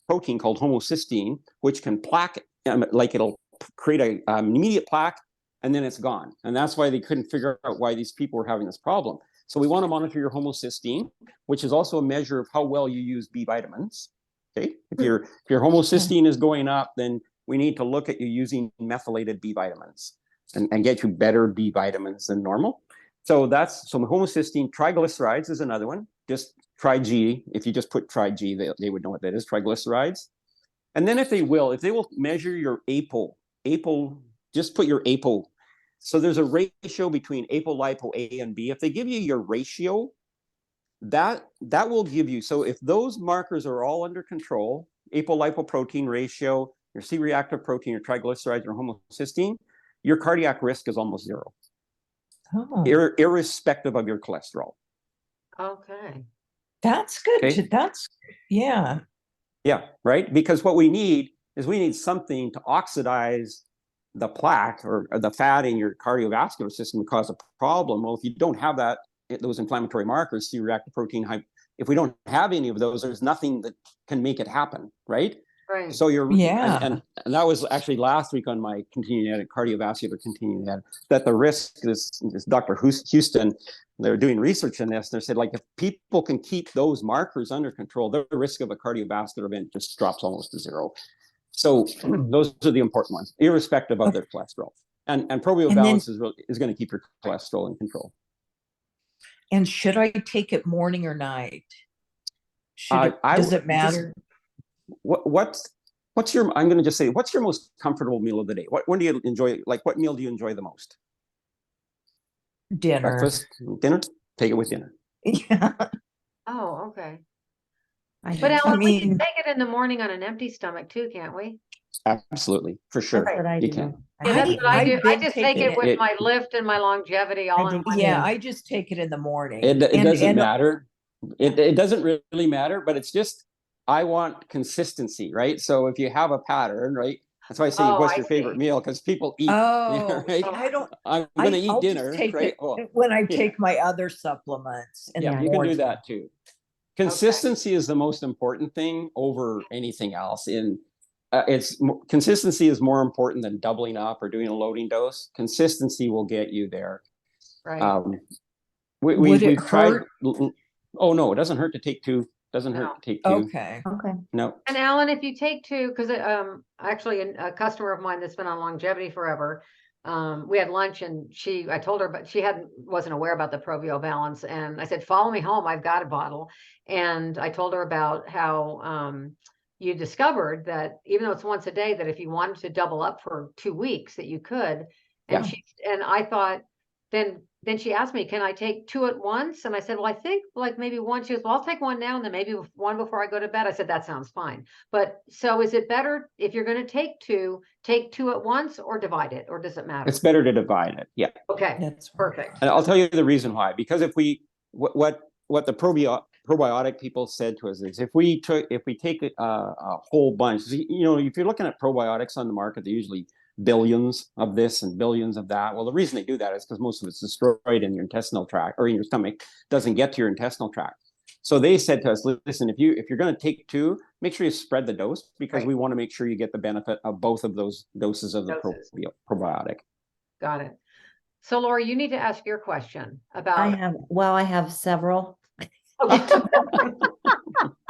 protein called homocysteine, which can plaque, it'll create an immediate plaque, and then it's gone. And that's why they couldn't figure out why these people were having this problem. So we want to monitor your homocysteine, which is also a measure of how well you use B vitamins. Okay, if your homocysteine is going up, then we need to look at you using methylated B vitamins and get you better B vitamins than normal. So homocysteine. Triglycerides is another one. Just TriG. If you just put TriG, they would know what that is. Triglycerides. And then if they will measure your APO, just put your APO. So there's a ratio between apolipo A and B. If they give you your ratio, that will give you, so if those markers are all under control, apolipoprotein ratio, your C-reactive protein, your triglycerides, your homocysteine, your cardiac risk is almost zero. Oh, Irrespective of your cholesterol. Okay. that's good. Okay. Yeah. Yeah, right? Because what we need something to oxidize the plaque or the fat in your cardiovascular system to cause a problem. Well, if you don't have those inflammatory markers, C-reactive protein, if we don't have any of those, there's nothing that can make it happen, right? Right. So Yeah. and that was actually last week on my continuing ed, cardiovascular continuing ed, that the risk is Dr. Houston, they're doing research in this. They said, like, if people can keep those markers under control, the risk of a cardiovascular event just drops almost to zero. So those are the important ones, irrespective of their cholesterol. And ProbioBalance is going to keep your cholesterol in control. And should I take it morning or night? Does it matter? What's your, I'm going to just say, what's your most comfortable meal of the day? When do you enjoy, like, what meal do you enjoy the most? Dinner. Breakfast, dinner? Take it with dinner. Yeah. Oh, okay. I But do too. Alan, we can mean- take it in the morning on an empty stomach too, can't we? Absolutely, for sure. That's what I You do. can. Yeah, that's what I do. I've I been just take taking it with it- my lift and my longevity all I in do one. too. Yeah, I just take it in the morning. It doesn't And matter. It doesn't really matter, but it's just, I want consistency, right? So if you have a pattern, right? That's why I say, Oh, what's I your favorite see. meal? Because people eat, oh, right? I don't. I'm going to eat I'll dinner, just take right? it Well, when I yeah. take my other supplements in Yeah, the you can morning. do that too. Consistency is the most important thing over anything else. Consistency is more important than doubling up or doing a loading dose. Consistency will get you there. Right. Would it We've tried. hurt? Oh no, it doesn't hurt to take two. Doesn't No. hurt to take two. Okay. Okay. No. And Alan, if you take two, because actually a customer of mine that's been on longevity forever, we had lunch and I told her, but she wasn't aware about the ProbioBalance, and I said, follow me home, I've got a bottle. And I told her about how you discovered that even though it's once a day, that if you wanted to double up for 2 weeks, that you could. And I thought, then she asked me, can I take two at once? And I said, well, I think like maybe one. She goes, well, I'll take one now and then maybe one before I go to bed. I said, that sounds fine. But so is it better if you're going to take two at once, or divide it, or does it matter? It's better to divide it. Yeah. Okay, That's perfect. And I'll tell you the reason why. Because if what the probiotic people said to us is, if we take a whole bunch, you know, if you're looking at probiotics on the market, they're usually billions of this and billions of that. Well, the reason they do that is because most of it's destroyed in your intestinal tract or in your stomach, doesn't get to your intestinal tract. So they said to us, listen, if you're going to take two, make sure you spread the dose, because we want to make sure you get the benefit of both of those doses of the probiotic. Got it. So Lori, you need to ask your question about. I have several. Okay.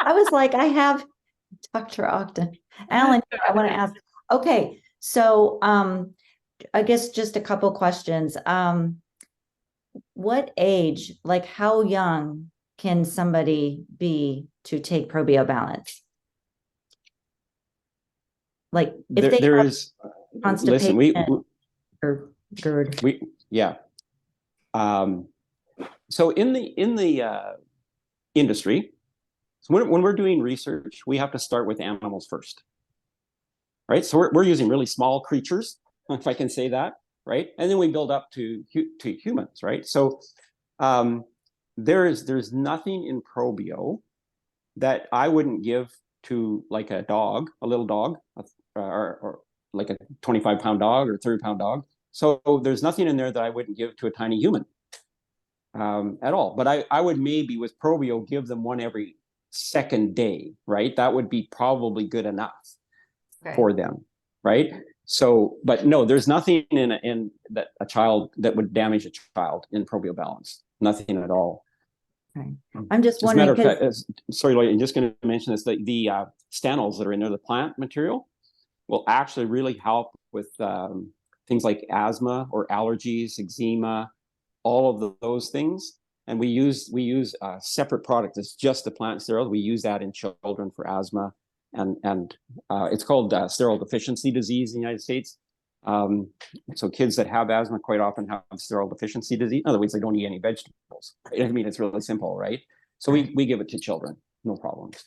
I was like, I have Dr. Ogden. Alan, I want to ask. Okay, so I guess just a couple questions. What age, like how young can somebody be to take ProbioBalance? Like if they there have is constipation listen, or GERD. So in the industry, so when we're doing research, we have to start with animals first, right? So we're using really small creatures, if I can say that, right? And then we build up to humans, right? So there's nothing in Probio that I wouldn't give to like a dog, a little dog, or like a 25-pound dog or 30-pound dog. So there's nothing in there that I wouldn't give to a tiny human at all. But I would maybe with Probio give them one every second day, right? That would be probably good enough for them, right? So, but no, there's nothing in that a child that would damage a child in ProbioBalance. Nothing at all. Okay. I'm just As a matter wondering. of fact, sorry, Lloyd, I'm just going to mention this: the stanols that are in there, the plant material, will actually really help with things like asthma or allergies, eczema, all of those things. And we use a separate product. It's just the plant steroid. We use that in children for asthma, and it's called steroid deficiency disease in the United States. So kids that have asthma quite often have steroid deficiency disease. In other words, they don't eat any vegetables. Right? I mean, it's really simple, right? So we give it to children, no problems.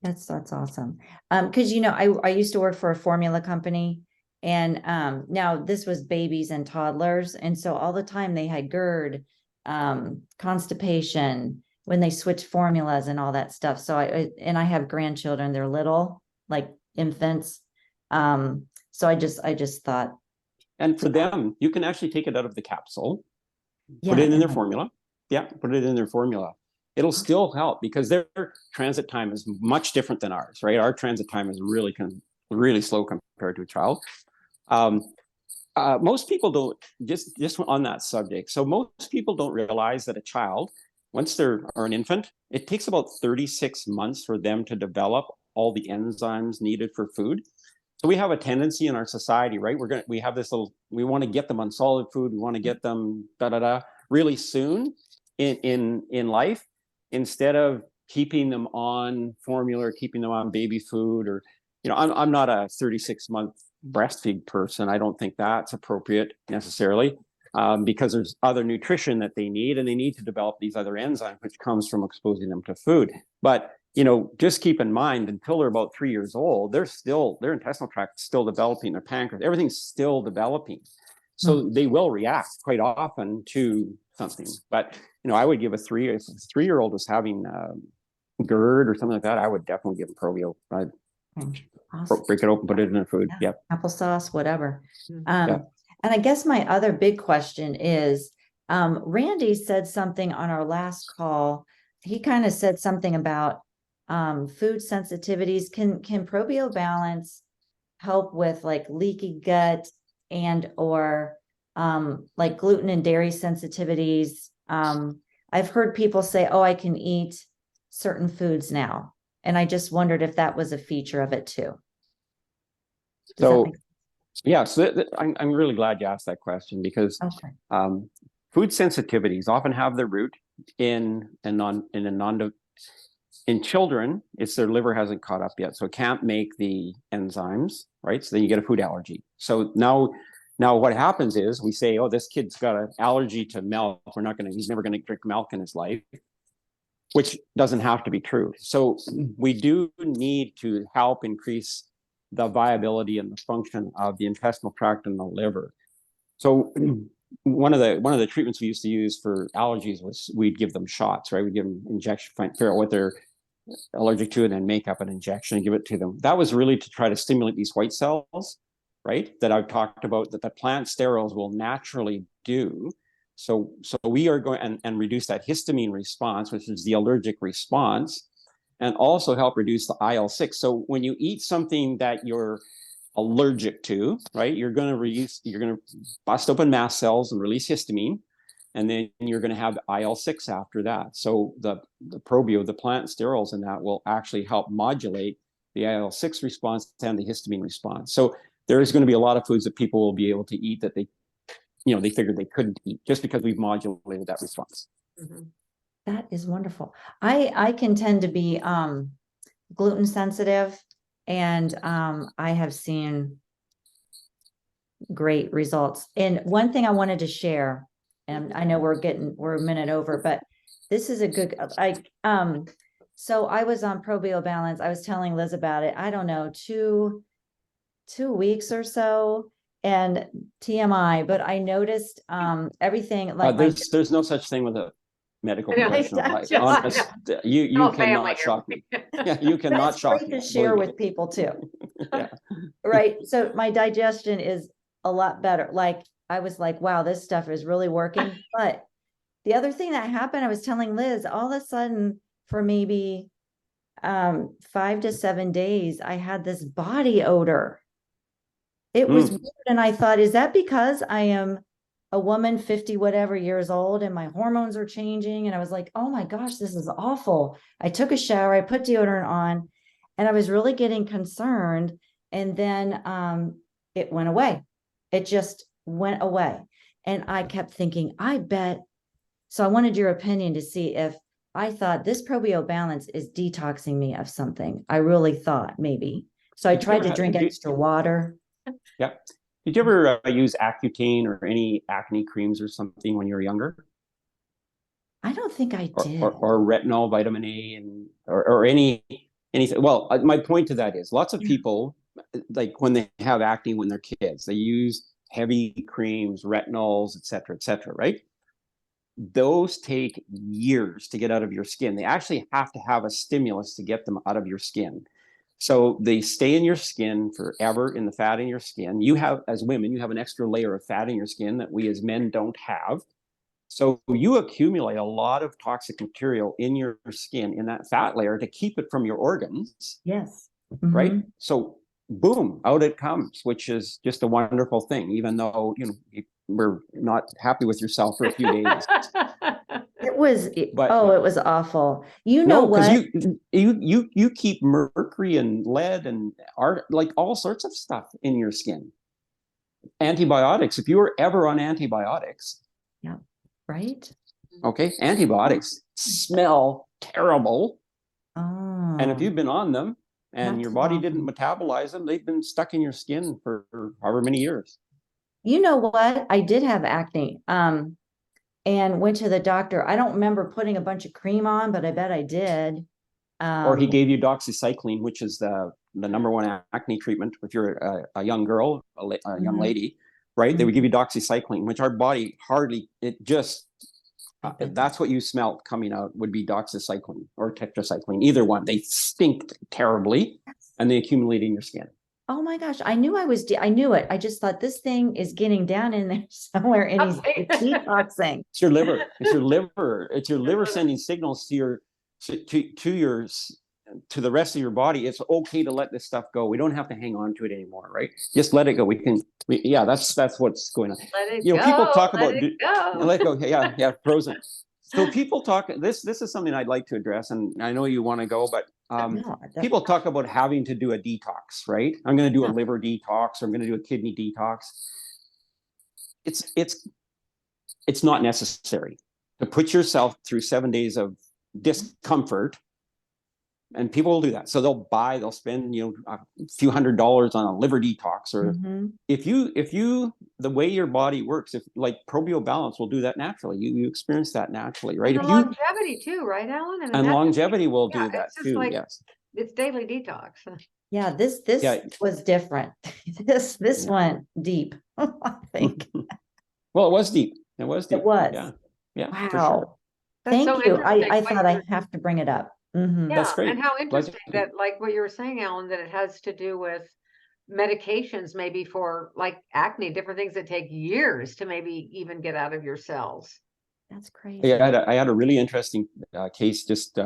That's awesome. Because you know, I used to work for a formula company, and now this was babies and toddlers, and so all the time they had GERD, constipation when they switched formulas and all that stuff. So I have grandchildren, they're little, like infants. So I just thought. And for them, you can actually take it out of the capsule, put it in their formula. Yeah, put it in their formula. It'll still help because their transit time is much different than ours, right? Our transit time is really slow compared to a child. Most people don't, just on that subject. So most people don't realize that a child, once or an infant, it takes about 36 months for them to develop all the enzymes needed for food. So we have a tendency in our society, right? We have this we want to get them on solid food. We want to get them really soon. in life, instead of keeping them on formula or keeping them on baby food, or, you know, I'm not a 36-month breastfeed person. I don't think that's appropriate necessarily, because there's other nutrition that they need, and they need to develop these other enzymes, which comes from exposing them to food. But, you know, just keep in mind, until they're about 3 years old, their intestinal tract is still developing, their pancreas, everything's still developing. So they will react quite often to something. But, you know, I would give if a 3-year-old is having GERD or something like that, I would definitely give them Probio. I'd Awesome. break it open, put it in their food. Yeah. Yep. Applesauce, whatever. Mhm. And I guess my other big question is, Randy said something on our last call. He kind of said something about food sensitivities. Can ProbioBalance help with like leaky gut and or like gluten and dairy sensitivities? I've heard people say, oh, I can eat certain foods now. And I just wondered if that was a feature of it too. Does that So, make sense? yeah, so I'm really glad you asked that question, because Okay. food sensitivities often have their root in children. It's their liver hasn't caught up yet, so it can't make the enzymes, right? So then you get a food allergy. So now what happens is we say, oh, this kid's got an allergy to milk. He's never gonna drink milk in his life, which doesn't have to be true. So we do need to help increase the viability and the function of the intestinal tract and the liver. So one of the treatments we used to use for allergies was we'd give them shots, right? We'd give them injection, figure out what they're allergic to, and then make up an injection and give it to them. That was really to try to stimulate these white cells, right? That I've talked about, that the plant sterols will naturally do. So we are going and reduce that histamine response, which is the allergic response, and also help reduce the IL-6. So when you eat something that you're allergic to, right, you're going to bust open mast cells and release histamine, and then you're going to have IL-6 after that. So the probio, the plant sterols in that, will actually help modulate the IL-6 response and the histamine response. So there is going to be a lot of foods that people will be able to eat that they figured they couldn't eat, just because we've modulated that response. Mhm. That is wonderful. I can tend to be gluten sensitive, and I have seen great results. And one thing I wanted to share, and I know we're a minute over, but this is a good, so I was on ProbioBalance. I was telling Liz about it. I don't know, two weeks or so, and TMI, but I noticed everything like there's no such thing with a medical I know. professional. Honest, you no family cannot here. shock me. Yeah, you but cannot it's shock great me. to share Believe with people too. me. Yeah. Right. So my digestion is a lot better. Like I was like, wow, this stuff is really working. But the other thing that happened, I was telling Liz, all of a sudden for maybe 5 to 7 days, I had this body odor. It was weird. And I thought, is that because I am a woman 50 whatever years old and my hormones are changing? And I was like, oh my gosh, this is awful. I took a shower, I put deodorant on, and I was really getting concerned. And then it went away. It just went away. And I kept thinking, I bet. So I wanted your opinion to see if I thought this ProbioBalance is detoxing me of something. I really thought maybe. So I tried to drink extra water. Yeah. Did you ever use Accutane or any acne creams or something when you were younger? I don't think I did. Or retinol, vitamin A, and or anything. Well, my point to that is lots of people, like when they have acne when they're kids, they use heavy creams, retinols, et cetera, right? Those take years to get out of your skin. They actually have to have a stimulus to get them out of your skin. So they stay in your skin forever, in the fat in your skin. You have, as women, you have an extra layer of fat in your skin that we as men don't have. So you accumulate a lot of toxic material in your skin, in that fat layer, to keep it from your organs. Yes. Right? Mhm. So boom, out it comes, which is just a wonderful thing, even though, you were not happy with yourself for a few days. It was, But it was awful. You know no, because what? you keep mercury and lead and like all sorts of stuff in your skin. Antibiotics. If you were ever on antibiotics, Yeah. Right. Okay, antibiotics smell terrible, and if Oh, you've been on them and not your too body didn't long. metabolize them, they've been stuck in your skin for however many years. You know what? I did have acne. And went to the doctor. I don't remember putting a bunch of cream on, but I bet I did. Or he Um, gave you doxycycline, which is the number one acne treatment if you're a young girl, a young mhm, lady, right? They would give mhm. you doxycycline, which our body hardly, it just, that's what you smelt coming out would be doxycycline or tetracycline, either one. They stink terribly and they accumulate in your skin. Oh my gosh, I knew I knew it. I just thought this thing is getting down in there somewhere and he's detoxing. It's your liver. It's your liver. It's your liver sending signals to your to the rest of your body. It's okay to let this stuff go. We don't have to hang on to it anymore, right? Just let it go. Yeah, that's what's going on. Let it You know, people go. talk Let about it go. let it go. Yeah, frozen. So people talk. This is something I'd like to address, and I know you want to go, but No, people talk about having to do a detox, right? I'm going to do a Yeah. liver detox, or I'm going to do a kidney detox. It's not necessary to put yourself through 7 days of discomfort, and people will do that. So they'll spend a few $100s on a liver detox, or Mhm. if you the way your body works, if like ProbioBalance will do that naturally, you experience that naturally, right? And the If you longevity too, right, Alan? I mean, and that's longevity will yeah, do that it's just too. like Yes. it's daily detox. Yeah, this Yeah. was different. This Yeah. went deep, I think. Well, it was deep. It was It deep. was. Yeah. Yeah, for sure. Wow. That's Thank so you. interesting I what thought you're I have to bring it up. Mhm. That's yeah, and great. how Glad interesting you- that like what you were saying, Alan, that it has to do with medications maybe for like acne, different things that take years to maybe even get out of your cells. That's Yeah, crazy. I had a really interesting case. Just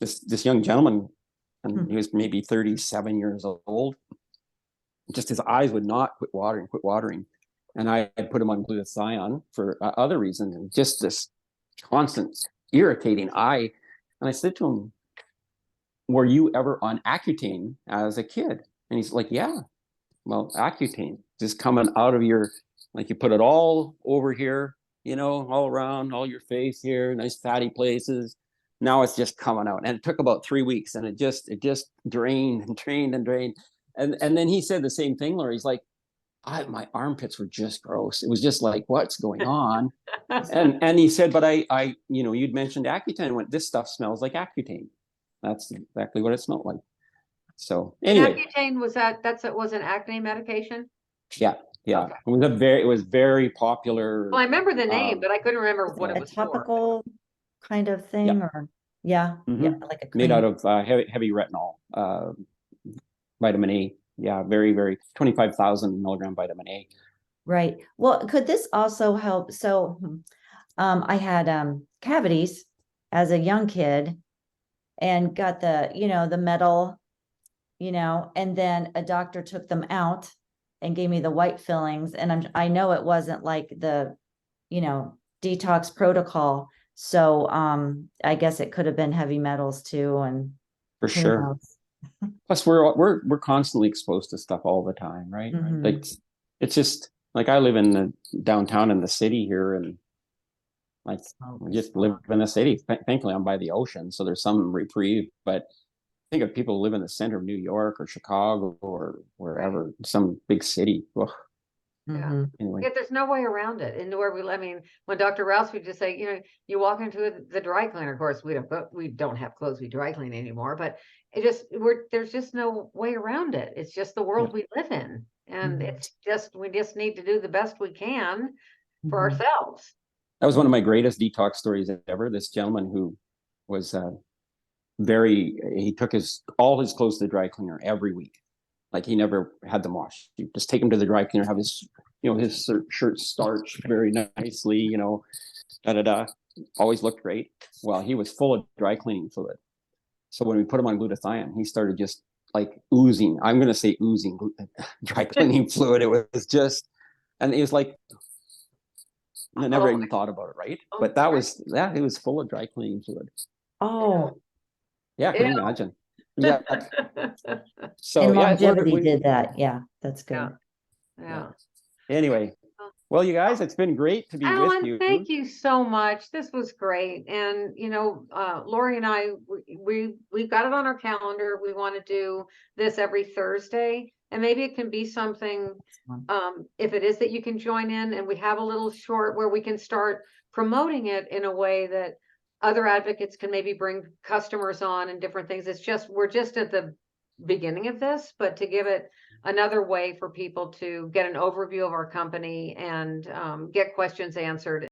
this young gentleman, and Hmm. he was maybe 37 years old. Just his eyes would not quit watering, and I had put him on glutathione for other reasons, and just this constant irritating eye. And I said to him, "Were you ever on Accutane as a kid?" And he's like, "Yeah." Well, Accutane just coming out of your, like you put it all over here, all around, all your face here, nice fatty places. Now it's just coming out, and it took about 3 weeks, and it just drained and drained and drained, and then he said the same thing, Laura. He's like, my armpits were just gross. It was just like, what's going on? And he said, but you'd mentioned Accutane. Went, this stuff smells like Accutane. That's exactly what it smelled like. So And anyway, Accutane was an acne medication? yeah, yeah. Okay. It was very popular. Well, I remember the name, but I couldn't remember Is what it it a was for. topical kind of Yeah. thing or yeah, Mhm. like a Made out cream. of heavy retinol, vitamin A. Yeah, very, very 25,000 milligram vitamin A. Right. Well, could this also help? So I had cavities as a young kid and got the metal, and then a doctor took them out and gave me the white fillings. And I know it wasn't like the, detox protocol. So I guess it could have been heavy metals too, and For who sure. knows? Plus, we're constantly exposed to stuff all the time, right? Mhm. Like it's just like I live in the downtown in the city here, and like Oh, we just live in the city. Thankfully, I'm by the ocean, so there's some reprieve. But think of people who live in the center of New York or Chicago or wherever, some big city. Ugh. Yeah. Mhm. Anyway, Yet there's no way around it. And where we, I mean, when Dr. Rouse would just say, you walk into the dry cleaner, of course, we don't have clothes we dry clean anymore, but there's just no way around it. It's just the yeah. world we live in. And Mhm. we just need to do the best we can for Mhm. ourselves. That was one of my greatest detox stories ever. This gentleman who was he took all his clothes to the dry cleaner every week. Like he never had them washed. You just take them to the dry cleaner, have his shirt starched very nicely, da da da. Always looked great. Well, he was full of dry cleaning fluid. So when we put him on glutathione, he started just like oozing. I'm going to say oozing dry cleaning fluid. It was just, and it was like, I never even thought about it, right? But it was full of dry cleaning fluid. Oh, Yeah, can you imagine? Yeah. So and yeah, longevity did that. Yeah, that's Yeah. good. Yeah. Anyway, Well, you guys, it's been great to be with Alan, you. thank you so much. This was great. And, you know, Lori and I, we've got it on our calendar. We want to do this every Thursday. And maybe it can be something, if it is that you can join in, and we have a little short where we can start promoting it in a way that other advocates can maybe bring customers on and different things. It's just, we're just at the beginning of this, but to give it another way for people to get an overview of our company and get questions answered